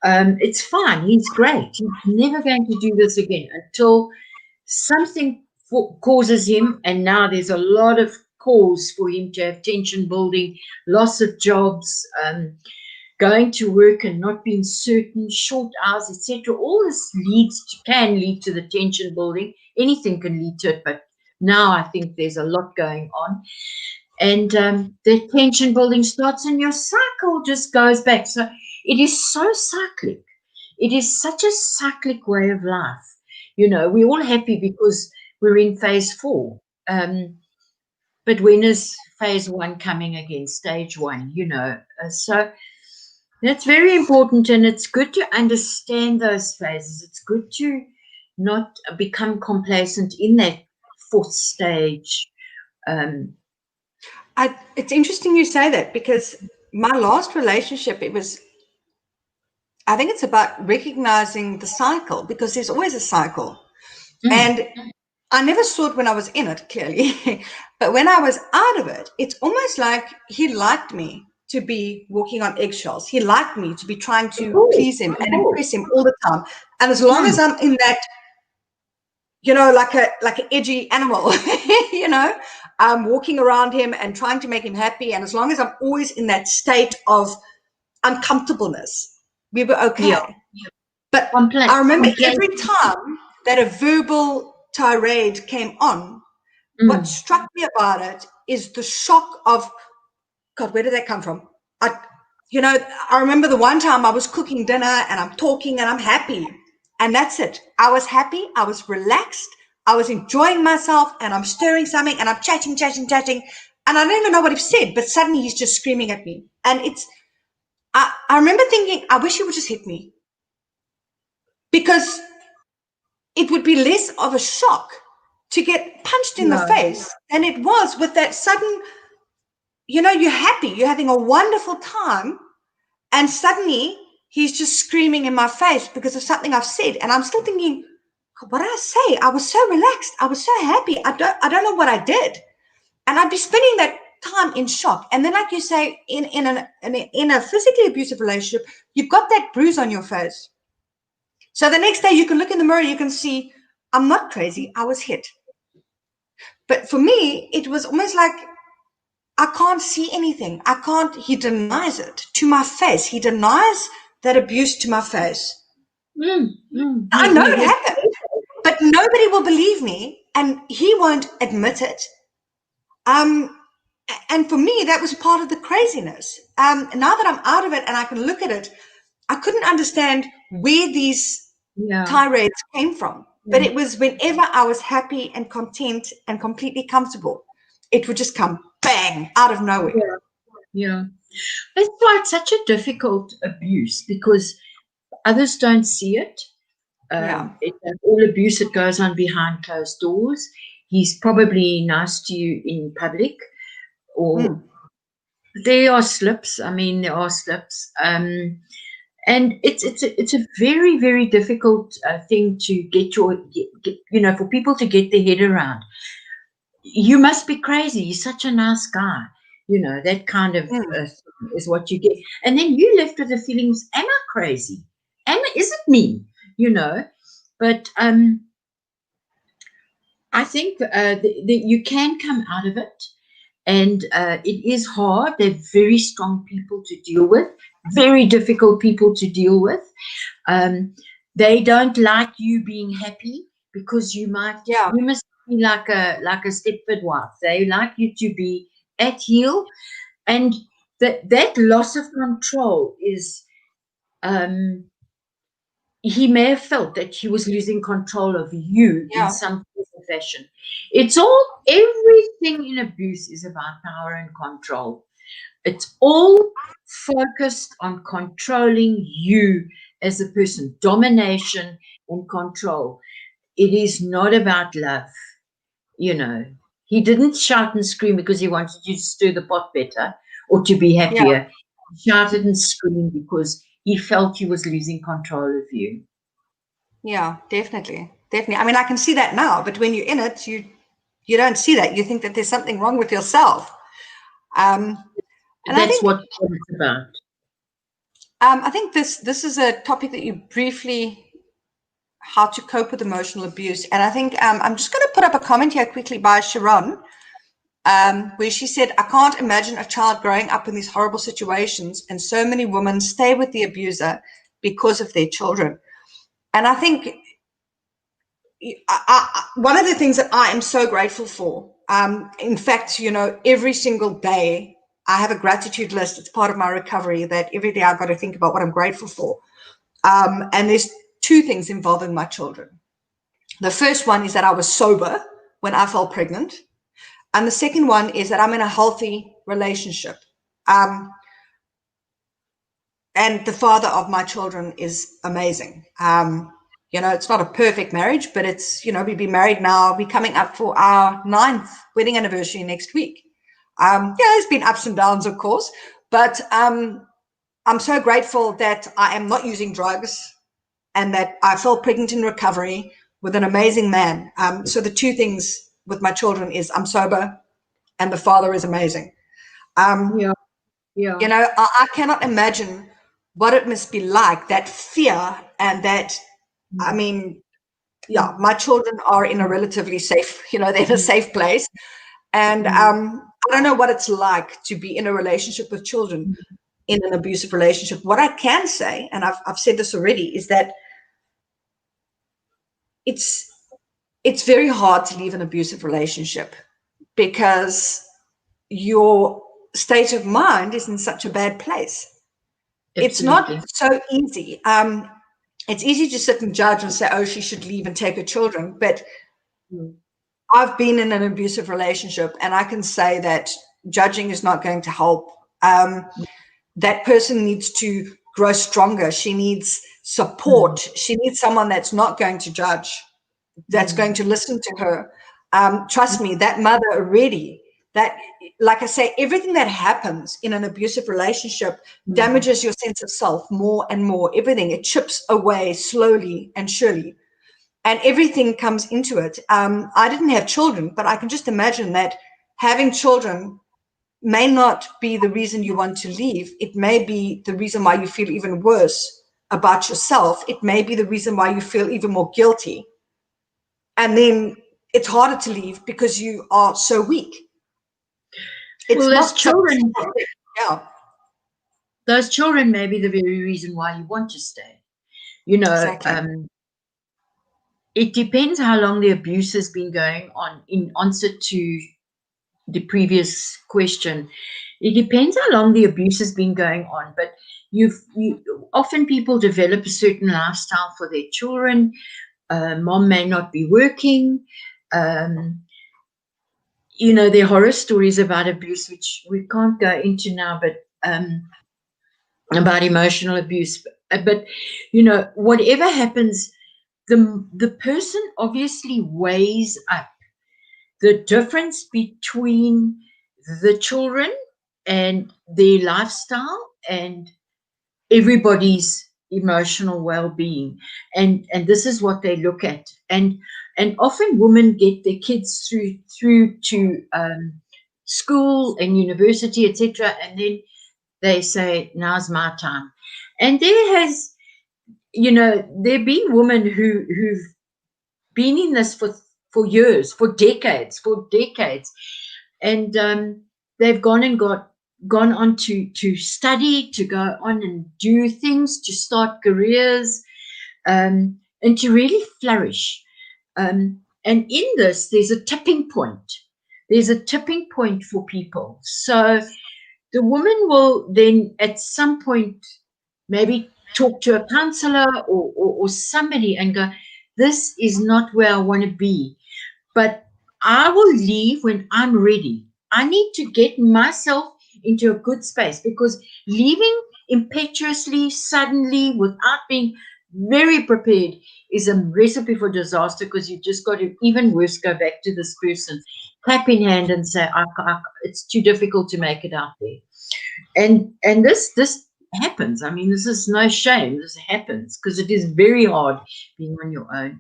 It's fine. He's great. He's never going to do this again until something causes him. And now there's a lot of cause for him to have tension building, loss of jobs, going to work and not being certain, short hours, etc. All this can lead to the tension building. Anything can lead to it, but now I think there's a lot going on. And the tension building starts and your cycle just goes back. So it is so cyclic. It is such a cyclic way of life. You know, we're all happy because we're in phase 4. But when is phase 1 coming again? Stage 1, you know. So that's very important, and it's good to understand those phases. It's good to not become complacent in that 4th stage. It's interesting you say that, because my last relationship, I think it's about recognizing the cycle, because there's always a cycle. And I never saw it when I was in it, clearly. But when I was out of it, it's almost like he liked me to be walking on eggshells. He liked me to be trying to please him and impress him all the time. And as long as I'm in that, you know, like an edgy animal, you know, I'm walking around him and trying to make him happy. And as long as I'm always in that state of uncomfortableness, we were okay. Yeah. But I remember every time that a verbal tirade came on, what struck me about it is the shock of, God, where did that come from? I remember the one time I was cooking dinner and I'm talking and I'm happy. And that's it. I was happy. I was relaxed. I was enjoying myself, and I'm stirring something and I'm chatting. And I don't even know what he said, but suddenly he's just screaming at me. And I remember thinking, I wish he would just hit me, because it would be less of a shock to get punched in the face than it was with that sudden, you know, you're happy, you're having a wonderful time, and suddenly he's just screaming in my face because of something I've said. And I'm still thinking, what did I say? I was so relaxed. I was so happy. I don't know what I did. And I'd be spending that time in shock. And then, like you say, in a physically abusive relationship, you've got that bruise on your face. So the next day you can look in the mirror, you can see, I'm not crazy. I was hit. But for me, it was almost like, I can't see anything. He denies it to my face. He denies that abuse to my face. I know it happened, but nobody will believe me, and he won't admit it. And for me, that was part of the craziness. Now that I'm out of it and I can look at it, I couldn't understand where these tirades came from. But it was whenever I was happy and content and completely comfortable, it would just come bang out of nowhere. Yeah. That's why it's such a difficult abuse, because others don't see it. All abuse that goes on behind closed doors. He's probably nice to you in public, or there are slips. I mean, there are slips. And it's a very, very difficult thing to get for people to get their head around. You must be crazy. You're such a nice guy. You know, that kind of is what you get. And then you're left with the feelings, am I crazy? Is it me? You know, but I think that you can come out of it, and it is hard. They're very strong people to deal with, very difficult people to deal with. They don't like you being happy, because you must be like a Stepford wife. They like you to be at heel, and that loss of control is he may have felt that he was losing control of you in some fashion. It's all, everything in abuse is about power and control. It's all focused on controlling you as a person, domination and control. It is not about love, you know. He didn't shout and scream because he wanted you to stir the pot better or to be happier. He shouted and screamed because he felt he was losing control of you. Yeah, definitely. Definitely. I mean, I can see that now, but when you're in it, you don't see that. You think that there's something wrong with yourself. And that's I think what it's about. I think this is a topic that you briefly, how to cope with emotional abuse. And I think I'm just going to put up a comment here quickly by Sharon, where she said, I can't imagine a child growing up in these horrible situations, and so many women stay with the abuser because of their children. And I think one of the things that I am so grateful for, in fact, every single day I have a gratitude list. It's part of my recovery that every day I've got to think about what I'm grateful for. And there's two things involving my children. The first one is that I was sober when I fell pregnant. And the second one is that I'm in a healthy relationship. And the father of my children is amazing. It's not a perfect marriage, but it's, we've been married now. We're coming up for our 9th wedding anniversary next week. There's been ups and downs, of course, but I'm so grateful that I am not using drugs and that I fell pregnant in recovery with an amazing man. So the two things with my children is I'm sober and the father is amazing. I cannot imagine what it must be like, that fear and that, my children are in a relatively safe, they're in a safe place. And I don't know what it's like to be in a relationship with children in an abusive relationship. What I can say, and I've said this already, is that it's very hard to leave an abusive relationship because your state of mind is in such a bad place. Absolutely. It's not so easy. It's easy to sit and judge and say, oh, she should leave and take her children. But I've been in an abusive relationship, and I can say that judging is not going to help. That person needs to grow stronger. She needs support. She needs someone that's not going to judge, that's going to listen to her. Trust me, that mother already, that, like I say, everything that happens in an abusive relationship damages your sense of self more and more. Everything, it chips away slowly and surely. And everything comes into it. I didn't have children, but I can just imagine that having children may not be the reason you want to leave. It may be the reason why you feel even worse about yourself. It may be the reason why you feel even more guilty. And then it's harder to leave because you are so weak. It's not children. Yeah. Those children may be the very reason why you want to stay. Exactly. It depends how long the abuse has been going on. In answer to the previous question, it depends how long the abuse has been going on. But often people develop a certain lifestyle for their children. Mom may not be working. There are horror stories about abuse, which we can't go into now, but about emotional abuse. But whatever happens, the person obviously weighs up the difference between the children and their lifestyle and everybody's emotional well-being, and this is what they look at, and often women get their kids through to school and university, etc., and then they say, now's my time. And there been women who've been in this for years, for decades, and they've gone on to study, to go on and do things, to start careers, and to really flourish. And in this, there's a tipping point. There's a tipping point for people. So the woman will then, at some point, maybe talk to a counselor or somebody and go, this is not where I want to be. But I will leave when I'm ready. I need to get myself into a good space, because leaving impetuously, suddenly, without being very prepared is a recipe for disaster, because you just got to, even worse, go back to this person, clap in hand and say, it's too difficult to make it out there. And this happens. I mean, this is no shame. This happens because it is very hard being on your own.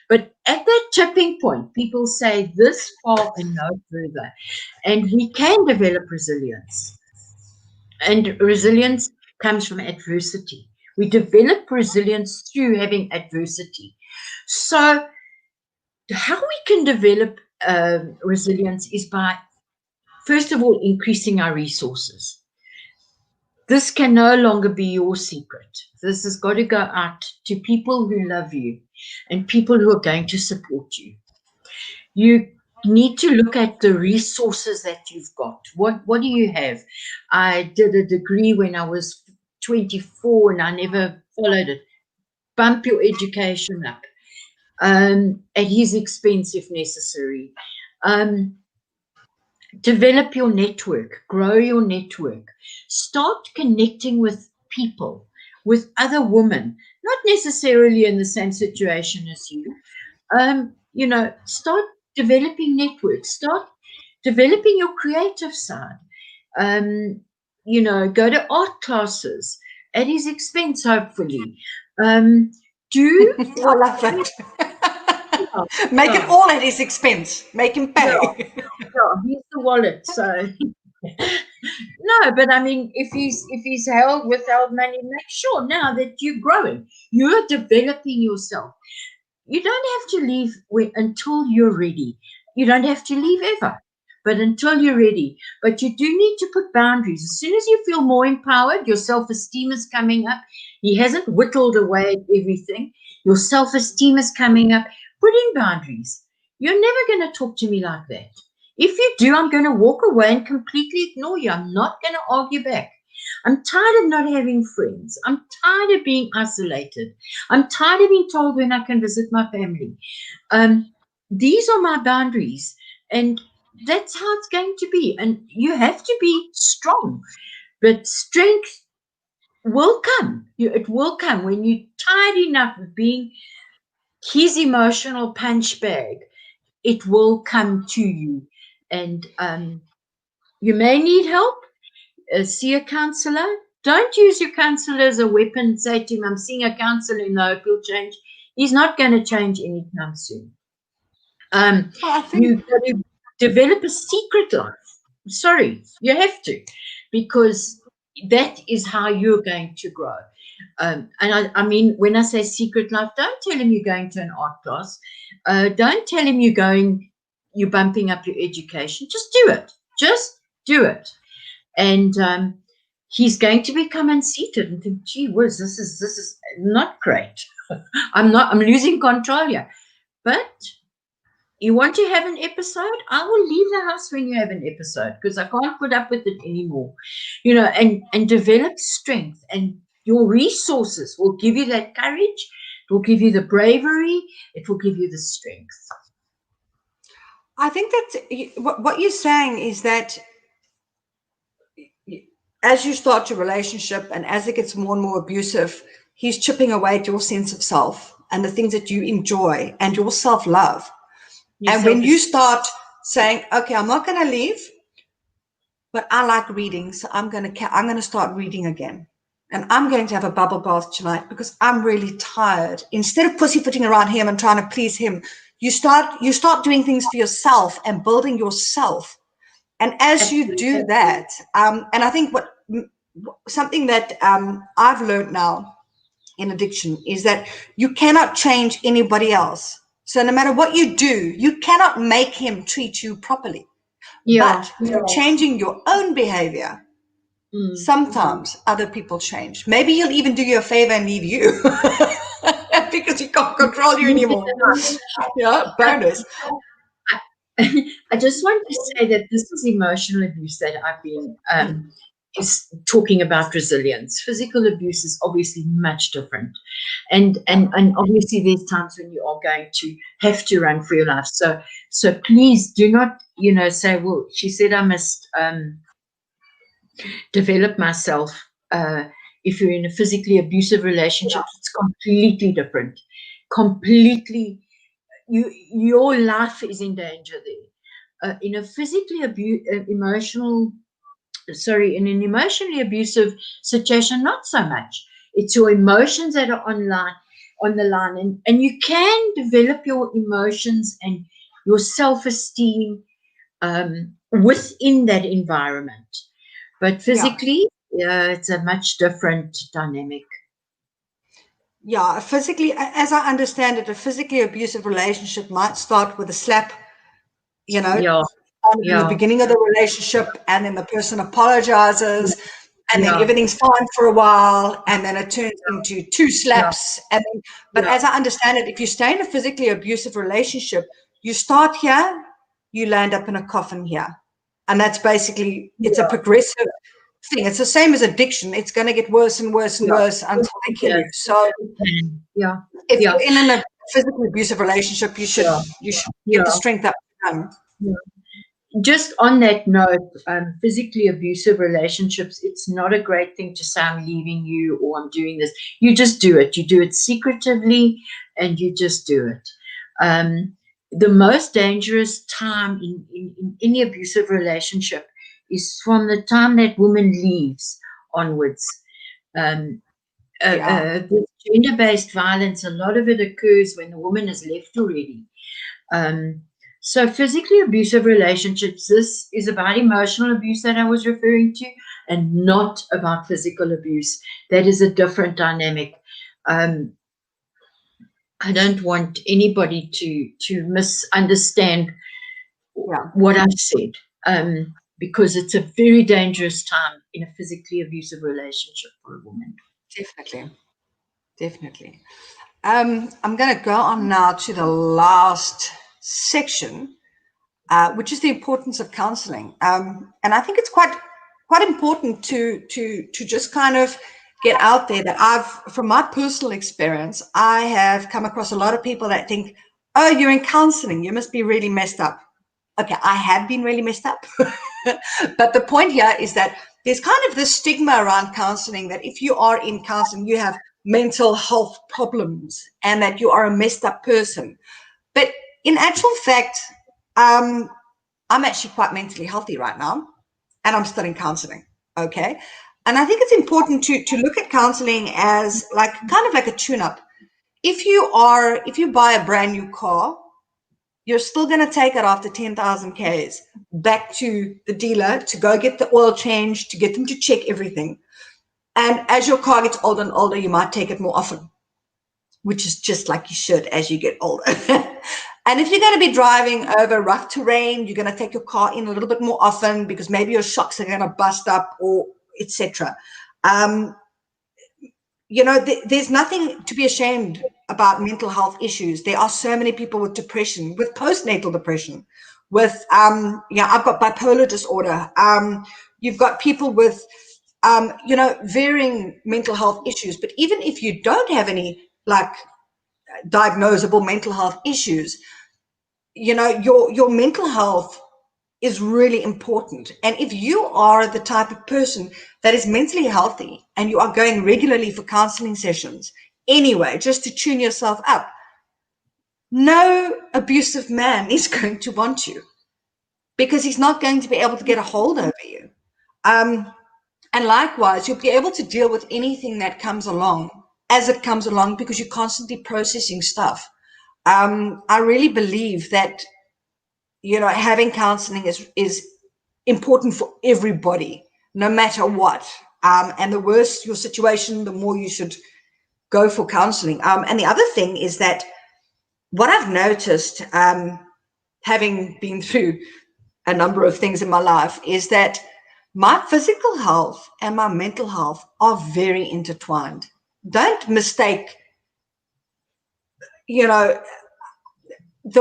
But at that tipping point, people say this far and no further. And we can develop resilience. And resilience comes from adversity. We develop resilience through having adversity. So how we can develop resilience is by, first of all, increasing our resources. This can no longer be your secret. This has got to go out to people who love you and people who are going to support you. You need to look at the resources that you've got. What do you have? I did a degree when I was 24 and I never followed it. Bump your education up at his expense if necessary. Develop your network, grow your network, start connecting with people, with other women, not necessarily in the same situation as you. Start developing networks, start developing your creative side. Go to art classes at his expense, hopefully. I love that. Make it all at his expense. Make him pay. Yeah, he's the wallet, so no, but I mean, if he's withheld money, make sure now that you're growing, you're developing yourself. You don't have to leave until you're ready. You don't have to leave ever, but until you're ready. But you do need to put boundaries. As soon as you feel more empowered, your self-esteem is coming up. He hasn't whittled away at everything. Your self-esteem is coming up. Put in boundaries. You're never going to talk to me like that. If you do, I'm going to walk away and completely ignore you. I'm not going to argue back. I'm tired of not having friends. I'm tired of being isolated. I'm tired of being told when I can visit my family. These are my boundaries, and that's how it's going to be. And you have to be strong, but strength will come. It will come when you're tired enough of being his emotional punch bag. It will come to you, and you may need help. See a counselor. Don't use your counselor as a weapon. Say to him, I'm seeing a counselor in the hope he'll change. He's not going to change anytime soon. You've got to develop a secret life. Sorry, you have to, because that is how you're going to grow. And I mean, when I say secret life, don't tell him you're going to an art class. Don't tell him you're bumping up your education. Just do it. Just do it. And he's going to become unseated and think, gee whiz, this is not great. I'm losing control here. But you want to have an episode? I will leave the house when you have an episode, because I can't put up with it anymore. And develop strength, and your resources will give you that courage. It will give you the bravery. It will give you the strength. I think that what you're saying is that as you start your relationship and as it gets more and more abusive, he's chipping away at your sense of self and the things that you enjoy and your self-love. And when you start saying, okay, I'm not going to leave, but I like reading, so I'm going to start reading again. And I'm going to have a bubble bath tonight because I'm really tired. Instead of pussyfooting around him and trying to please him, you start doing things for yourself and building yourself. And as you do that, and I think something that I've learned now in addiction is that you cannot change anybody else. So no matter what you do, you cannot make him treat you properly. But through changing your own behavior, sometimes other people change. Maybe he'll even do you a favor and leave you because he can't control you anymore. Yeah, bonus. I just want to say that this is emotional abuse that I've been is talking about resilience. Physical abuse is obviously much different. And obviously there's times when you are going to have to run for your life. So please do not, say, well, she said I must develop myself. If you're in a physically abusive relationship, it's completely different. Completely, your life is in danger there. In a physically in an emotionally abusive situation, not so much. It's your emotions that are on the line, and you can develop your emotions and your self-esteem within that environment. But physically, it's a much different dynamic. Yeah, physically, as I understand it, a physically abusive relationship might start with a slap, in the beginning of the relationship, and then the person apologizes, and then everything's fine for a while, and then it turns into 2 slaps. But as I understand it, if you stay in a physically abusive relationship, you start here, you land up in a coffin here. And that's basically, it's a progressive thing. It's the same as addiction. It's going to get worse and worse and worse until they kill you. So if you're in a physically abusive relationship, you should get the strength up. Just on that note, physically abusive relationships, it's not a great thing to say, I'm leaving you or I'm doing this. You just do it. You do it secretively and you just do it. The most dangerous time in any abusive relationship is from the time that woman leaves onwards. Gender-based violence, a lot of it occurs when the woman has left already. So physically abusive relationships, this is about emotional abuse that I was referring to, and not about physical abuse. That is a different dynamic. I don't want anybody to misunderstand what I've said, because it's a very dangerous time in a physically abusive relationship for a woman. Definitely. I'm going to go on now to the last section, which is the importance of counselling. And I think it's quite important to just kind of get out there that from my personal experience, I have come across a lot of people that think, oh, you're in counselling, you must be really messed up. Okay, I have been really messed up. But the point here is that there's kind of this stigma around counselling that if you are in counselling, you have mental health problems and that you are a messed up person. But in actual fact, I'm actually quite mentally healthy right now, and I'm still in counselling. Okay. And I think it's important to look at counselling as kind of like a tune-up. If you buy a brand new car, you're still going to take it after 10,000 Ks back to the dealer to go get the oil change, to get them to check everything. And as your car gets older and older, you might take it more often, which is just like you should as you get older. And if you're going to be driving over rough terrain, you're going to take your car in a little bit more often because maybe your shocks are going to bust up or etc. There's nothing to be ashamed about mental health issues. There are so many people with depression, with postnatal depression, with I've got bipolar disorder. You've got people with varying mental health issues. But even if you don't have any diagnosable mental health issues, your mental health is really important. And if you are the type of person that is mentally healthy and you are going regularly for counseling sessions anyway, just to tune yourself up, no abusive man is going to want you because he's not going to be able to get a hold over you. And likewise, you'll be able to deal with anything that comes along as it comes along because you're constantly processing stuff. I really believe that having counseling is important for everybody, no matter what. And the worse your situation, the more you should go for counseling. And the other thing is that what I've noticed, having been through a number of things in my life, is that my physical health and my mental health are very intertwined. Don't mistake, the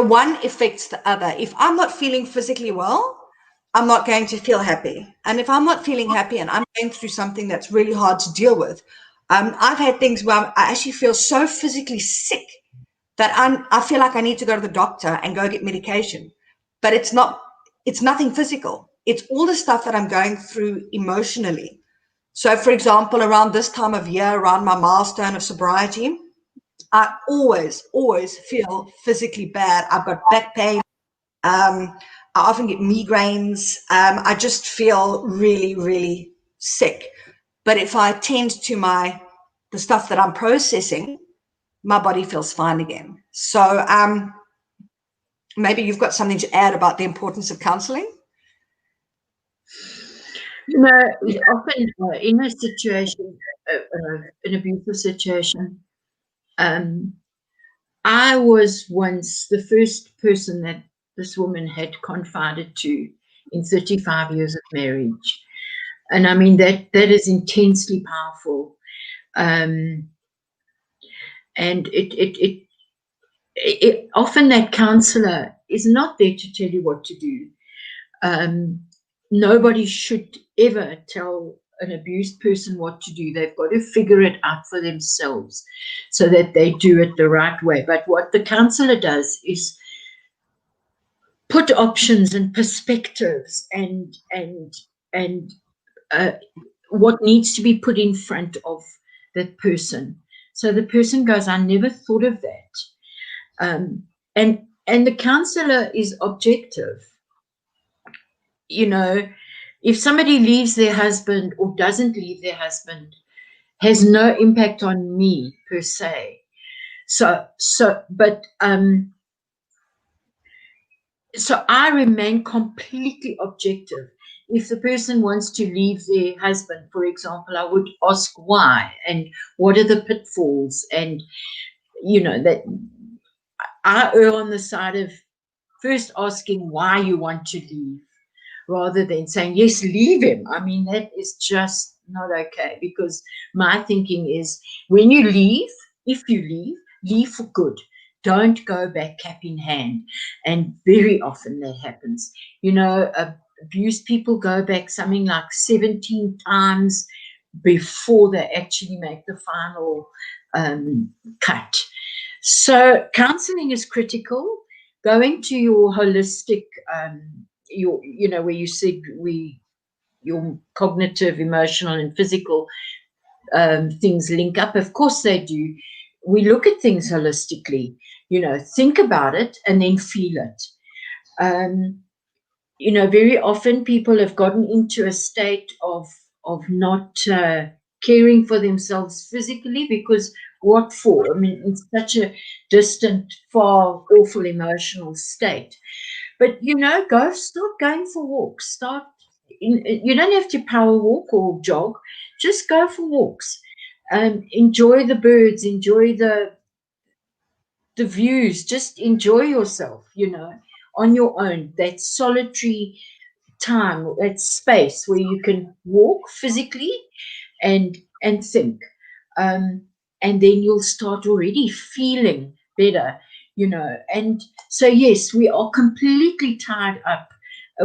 one affects the other. If I'm not feeling physically well, I'm not going to feel happy. And if I'm not feeling happy and I'm going through something that's really hard to deal with, I've had things where I actually feel so physically sick that I feel like I need to go to the doctor and go get medication. But it's nothing physical. It's all the stuff that I'm going through emotionally. So, for example, around this time of year, around my milestone of sobriety, I always feel physically bad. I've got back pain. I often get migraines. I just feel really, really sick. But if I attend to the stuff that I'm processing, my body feels fine again. So maybe you've got something to add about the importance of counselling. Often in a situation, an abusive situation, I was once the first person that this woman had confided to in 35 years of marriage. And I mean, that is intensely powerful. And it often that counselor is not there to tell you what to do. Nobody should ever tell an abused person what to do. They've got to figure it out for themselves so that they do it the right way. But what the counselor does is put options and perspectives and what needs to be put in front of that person. So the person goes, I never thought of that. And the counselor is objective. If somebody leaves their husband or doesn't leave their husband, has no impact on me per se. So I remain completely objective. If the person wants to leave their husband, for example, I would ask why and what are the pitfalls, and that I err on the side of first asking why you want to leave, rather than saying, yes, leave him. I mean, that is just not okay, because my thinking is when you leave, if you leave for good. Don't go back cap in hand. And very often that happens. Abused people go back something like 17 times before they actually make the final cut. So counseling is critical. Going to your holistic where you said your cognitive, emotional, and physical things link up. Of course they do. We look at things holistically. Think about it and then feel it. Very often people have gotten into a state of not caring for themselves physically, because what for? I mean, in such a distant, far, awful emotional state. But, start going for walks. You don't have to power walk or jog. Just go for walks. Enjoy the birds. Enjoy the views. Just enjoy yourself, on your own. That solitary time, that space where you can walk physically and think. And then you'll start already feeling better. And so yes, we are completely tied up.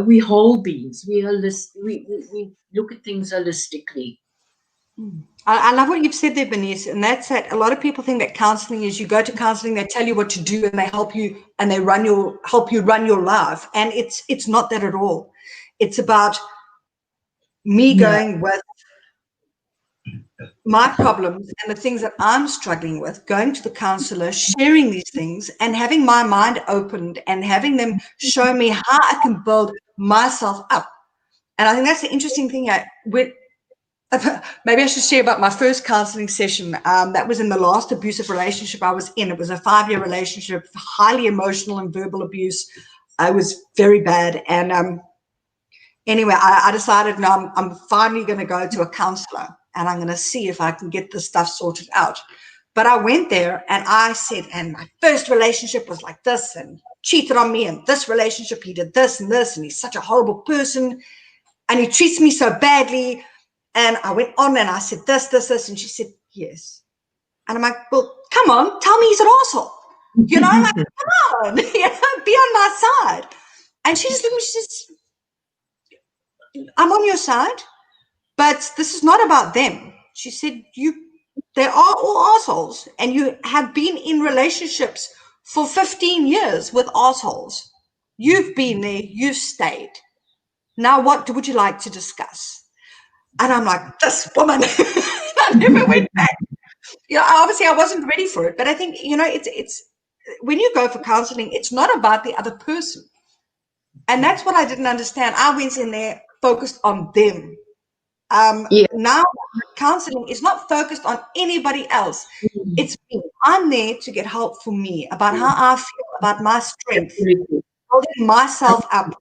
We whole beings. We look at things holistically. I love what you've said there, Bernice, and that's that. A lot of people think that counseling is you go to counseling, they tell you what to do, and they help you, and they help you run your life. And it's not that at all. It's about me going with my problems and the things that I'm struggling with, going to the counselor, sharing these things, and having my mind opened and having them show me how I can build myself up. And I think that's the interesting thing. Maybe I should share about my first counseling session. That was in the last abusive relationship I was in. It was a 5-year relationship, highly emotional and verbal abuse. I was very bad. And anyway, I decided, no, I'm finally going to go to a counselor and I'm going to see if I can get this stuff sorted out. But I went there and I said, and my first relationship was like this and cheated on me. And this relationship, he did this and this. And he's such a horrible person. And he treats me so badly. And I went on and I said, this. And she said, yes. And I'm like, well, come on, tell me he's an asshole. I'm like, come on, be on my side. And she just looked at me, she says, I'm on your side, but this is not about them. She said, they are all assholes, and you have been in relationships for 15 years with assholes. You've been there, you've stayed. Now, what would you like to discuss? And I'm like, this woman. I never went back. Obviously I wasn't ready for it, but I think, it's when you go for counseling, it's not about the other person. And that's what I didn't understand. I went in there focused on them. Now counseling is not focused on anybody else. It's me. I'm there to get help for me, about how I feel, about my strength, building myself up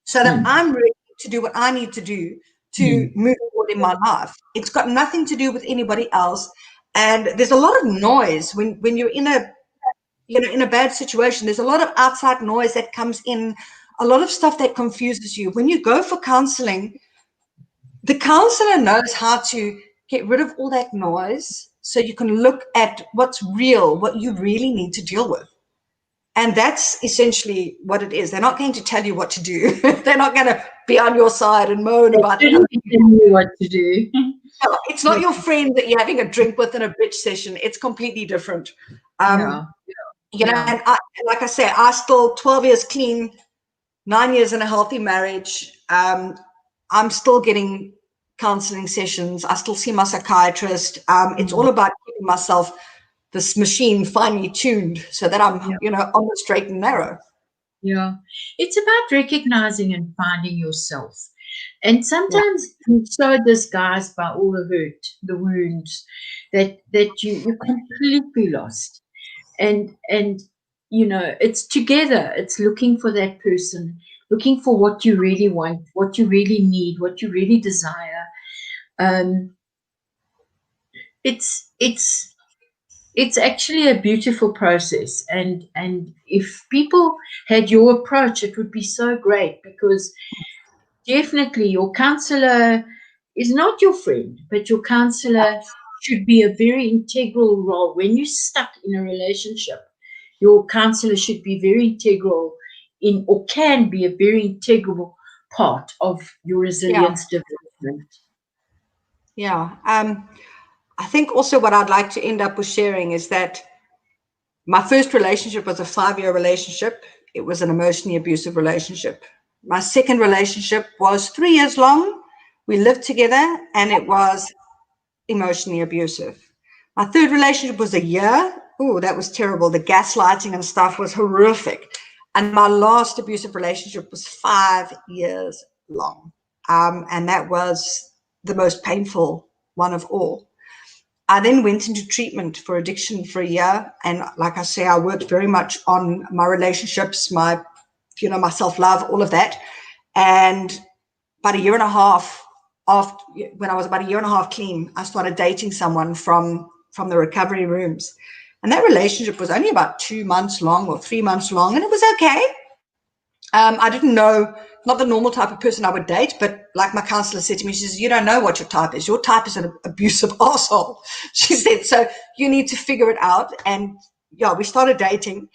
so that I'm ready to do what I need to do to move forward in my life. It's got nothing to do with anybody else. And there's a lot of noise when you're in a bad situation. There's a lot of outside noise that comes in, a lot of stuff that confuses you. When you go for counseling, the counselor knows how to get rid of all that noise so you can look at what's real, what you really need to deal with. And that's essentially what it is. They're not going to tell you what to do. They're not going to be on your side and moan about it. Tell you what to do. No, it's not your friend that you're having a drink with in a bitch session. It's completely different. And like I say, I still 12 years clean, 9 years in a healthy marriage. I'm still getting counseling sessions. I still see my psychiatrist. It's all about keeping myself, this machine, finely tuned so that I'm, on the straight and narrow. Yeah. It's about recognizing and finding yourself. And sometimes you're so disguised by all the hurt, the wounds, that you're completely lost. And it's together. It's looking for that person, looking for what you really want, what you really need, what you really desire. It's actually a beautiful process, and if people had your approach, it would be so great, because definitely your counselor is not your friend, but your counselor should be a very integral role. When you're stuck in a relationship, your counselor should be very integral or can be a very integral part of your resilience development. Yeah. I think also what I'd like to end up with sharing is that my first relationship was a 5-year relationship. It was an emotionally abusive relationship. My second relationship was 3 years long. We lived together and it was emotionally abusive. My third relationship was a year. Oh, that was terrible. The gaslighting and stuff was horrific. And my last abusive relationship was 5 years long. And that was the most painful one of all. I then went into treatment for addiction for a year. And like I say, I worked very much on my relationships, my self-love, all of that. And about a year and a half when I was about a year and a half clean, I started dating someone from the recovery rooms. And that relationship was only about 2 months long or 3 months long. And it was okay. I didn't know, not the normal type of person I would date, but like my counselor said to me, she says, you don't know what your type is. Your type is an abusive asshole. She said, so you need to figure it out. And we started dating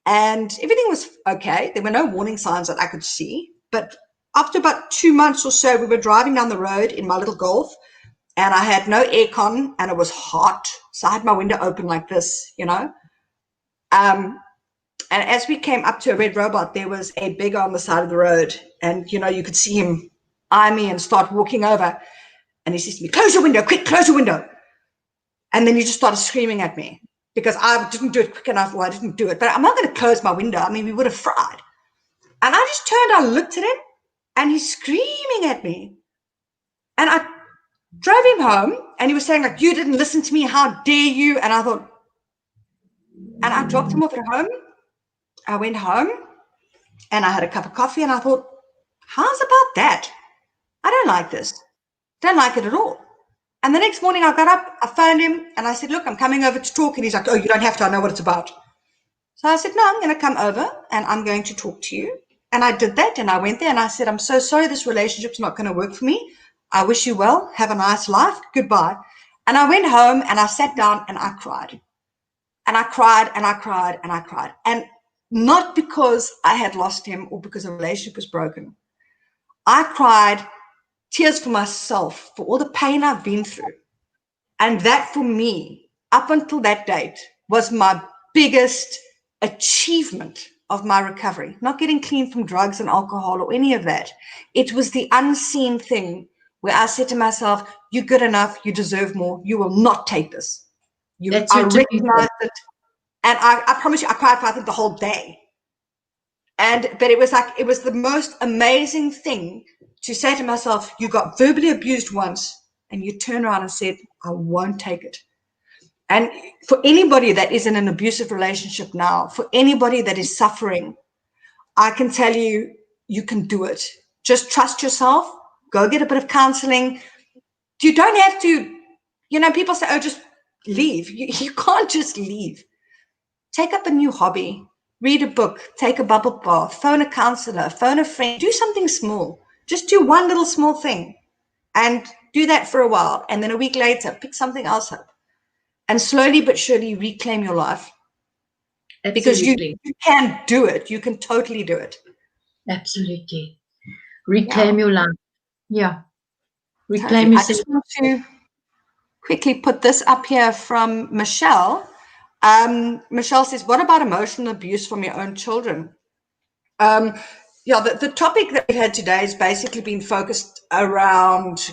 and everything was okay. There were no warning signs that I could see. But after about 2 months or so, we were driving down the road in my little Golf and I had no aircon and it was hot. So I had my window open like this, and as we came up to a red robot, there was a beggar on the side of the road. And, you could see him eye me and start walking over. And he says to me, close your window, quick, close your window. And then he just started screaming at me because I didn't do it quick enough, or I didn't do it. But I'm not going to close my window. I mean, we would have fried. And I just turned, I looked at him, and he's screaming at me. And I drove him home, and he was saying, like, you didn't listen to me. How dare you? And I thought, and I dropped him off at home. I went home and I had a cup of coffee and I thought, how's about that? I don't like this. Don't like it at all. And the next morning I got up, I phoned him and I said, look, I'm coming over to talk. And he's like, oh, you don't have to. I know what it's about. So I said, no, I'm going to come over and I'm going to talk to you. And I did that and I went there and I said, I'm so sorry this relationship's not going to work for me. I wish you well. Have a nice life. Goodbye. And I went home and I sat down and I cried. And I cried and I cried and I cried. And not because I had lost him or because a relationship was broken. I cried tears for myself, for all the pain I've been through. And that for me, up until that date, was my biggest achievement of my recovery. Not getting clean from drugs and alcohol or any of that. It was the unseen thing where I said to myself, you're good enough, you deserve more, you will not take this. I recognized it. And I promise you, I cried for I think the whole day. But it was like, it was the most amazing thing to say to myself, you got verbally abused once and you turn around and said, I won't take it. And for anybody that is in an abusive relationship now, for anybody that is suffering, I can tell you, you can do it. Just trust yourself, go get a bit of counseling. You don't have to, people say, oh, just leave. You can't just leave. Take up a new hobby, read a book, take a bubble bath, phone a counselor, phone a friend, do something small. Just do one little small thing and do that for a while. And then a week later, pick something else up and slowly but surely reclaim your life. Absolutely. Because you can do it. You can totally do it. Absolutely. Reclaim your life. Yeah. Reclaim totally. yourself. I just want to quickly put this up here from Michelle. Michelle says, what about emotional abuse from your own children? The topic that we've had today has basically been focused around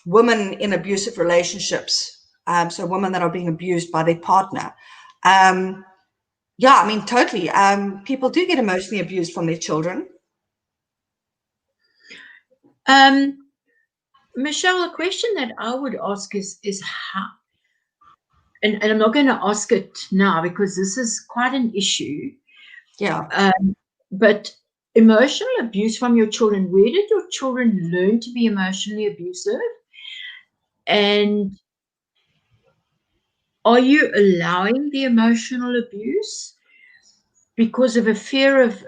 women in abusive relationships. So women that are being abused by their partner. Totally. People do get emotionally abused from their children. Michelle, a question that I would ask is how, and I'm not going to ask it now because this is quite an issue. Yeah. But emotional abuse from your children, where did your children learn to be emotionally abusive? And are you allowing the emotional abuse because of a fear of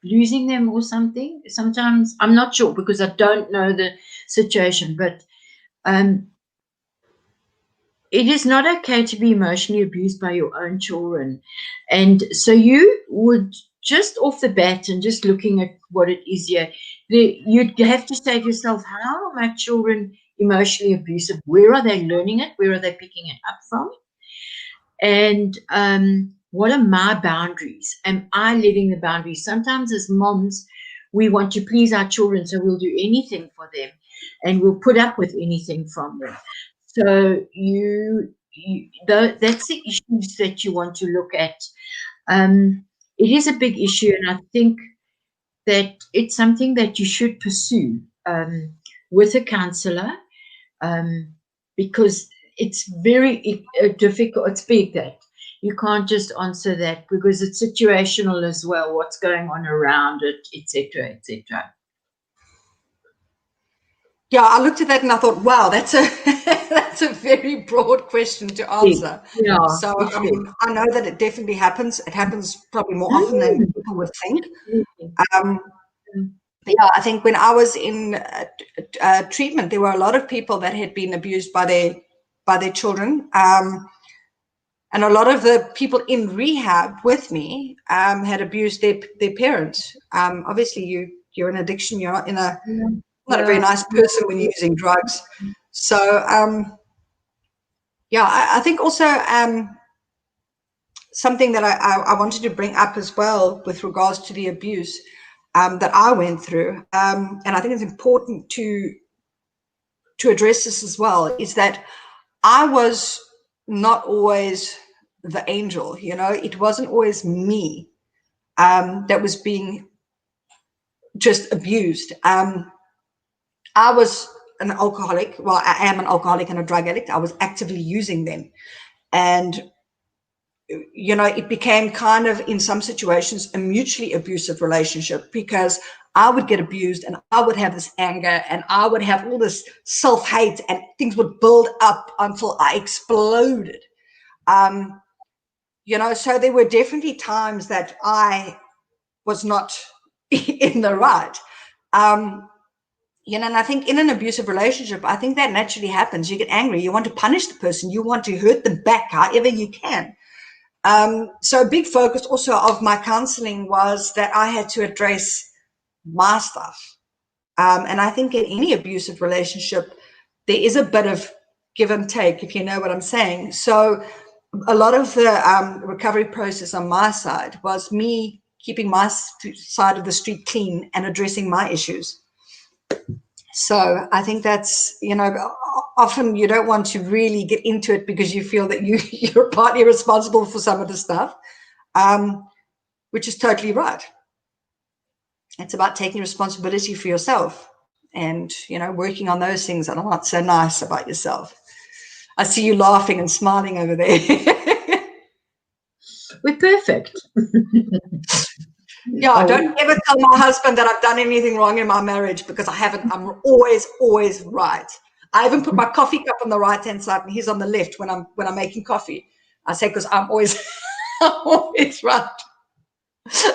losing them or something? Sometimes, I'm not sure because I don't know the situation, but it is not okay to be emotionally abused by your own children. And so you would just off the bat and just looking at what it is here, you'd have to say to yourself, how are my children emotionally abusive? Where are they learning it? Where are they picking it up from? And what are my boundaries? Am I letting the boundaries? Sometimes as moms, we want to please our children, so we'll do anything for them and we'll put up with anything from them. So that's the issues that you want to look at. It is a big issue, and I think that it's something that you should pursue with a counselor because it's very difficult. It's big that you can't just answer that because it's situational as well, what's going on around it, etc., etc. Yeah, I looked at that and I thought, wow, that's a very broad question to answer. Yeah, so I know that it definitely happens. It happens probably more often than people would think. I think when I was in treatment, there were a lot of people that had been abused by their children. And a lot of the people in rehab with me had abused their parents. Obviously, you're in addiction. You're not not a very nice person when you're using drugs. So, I think also something that I wanted to bring up as well with regards to the abuse that I went through, and I think it's important to address this as well, is that I was not always the angel. It wasn't always me that was being just abused. I was an alcoholic. Well, I am an alcoholic and a drug addict. I was actively using them. And, it became kind of, in some situations, a mutually abusive relationship because I would get abused and I would have this anger and I would have all this self-hate and things would build up until I exploded. So there were definitely times that I was not in the right. And I think in an abusive relationship, I think that naturally happens. You get angry. You want to punish the person. You want to hurt them back however you can. So a big focus also of my counseling was that I had to address my stuff. And I think in any abusive relationship, there is a bit of give and take, if you know what I'm saying. So a lot of the recovery process on my side was me keeping my side of the street clean and addressing my issues. So I think that's, often you don't want to really get into it because you feel that you're partly responsible for some of the stuff, which is totally right. It's about taking responsibility for yourself and, working on those things that are not so nice about yourself. I see you laughing and smiling over there. We're perfect. Yeah, don't ever tell my husband that I've done anything wrong in my marriage, because I haven't. I'm always right. I even put my coffee cup on the right-hand side and he's on the left when I'm making coffee. I say, because I'm always right.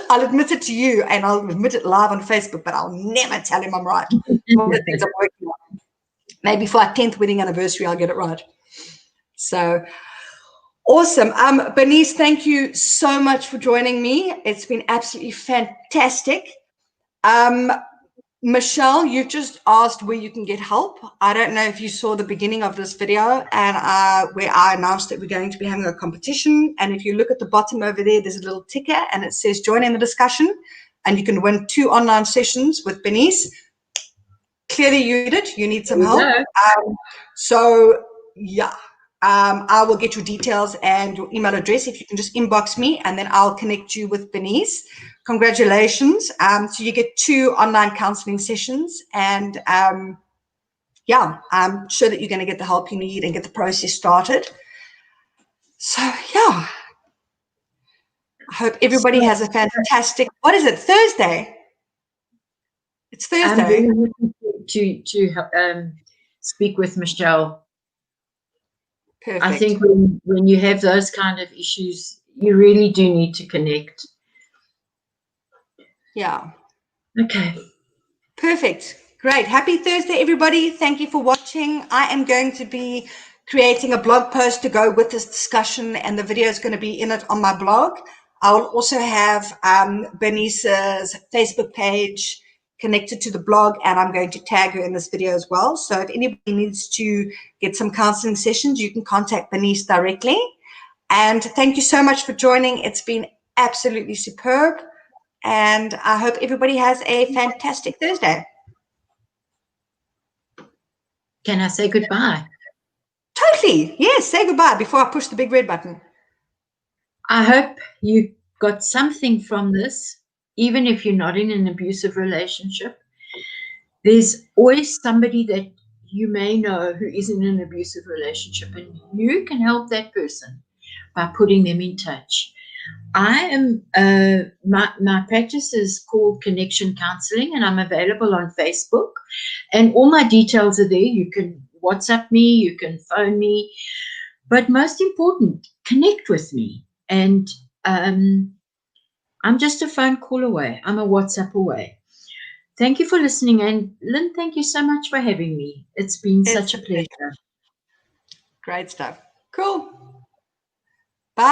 I'll admit it to you and I'll admit it live on Facebook, but I'll never tell him I'm right. One of the things I'm working on. Maybe for our 10th wedding anniversary, I'll get it right. So awesome. Bernice, thank you so much for joining me. It's been absolutely fantastic. Michelle, you've just asked where you can get help. I don't know if you saw the beginning of this video and where I announced that we're going to be having a competition. And if you look at the bottom over there, there's a little ticker and it says join in the discussion, and you can win 2 online sessions with Bernice. Clearly you need it. You need some help. So yeah, I will get your details and your email address. If you can just inbox me, and then I'll connect you with Bernice. Congratulations. So you get 2 online counseling sessions, and yeah, I'm sure that you're going to get the help you need and get the process started. So yeah, I hope everybody has a fantastic, what is it, Thursday? It's Thursday. I'm very happy to speak with Michelle. Perfect. I think when you have those kind of issues, you really do need to connect. Yeah. Okay. Perfect. Great. Happy Thursday, everybody. Thank you for watching. I am going to be creating a blog post to go with this discussion, and the video is going to be in it on my blog. I will also have Bernice's Facebook page connected to the blog, and I'm going to tag her in this video as well. So if anybody needs to get some counseling sessions, you can contact Bernice directly. And thank you so much for joining. It's been absolutely superb. And I hope everybody has a fantastic Thursday. Can I say goodbye? Totally. Yes, say goodbye before I push the big red button. I hope you got something from this, even if you're not in an abusive relationship. There's always somebody that you may know who is in an abusive relationship, and you can help that person by putting them in touch. I am, my practice is called Connection Counselling, and I'm available on Facebook, and all my details are there. You can WhatsApp me, you can phone me, but most important, connect with me. And I'm just a phone call away. I'm a WhatsApp away. Thank you for listening. And Lynn, thank you so much for having me. It's been such a pleasure. Great stuff. Cool.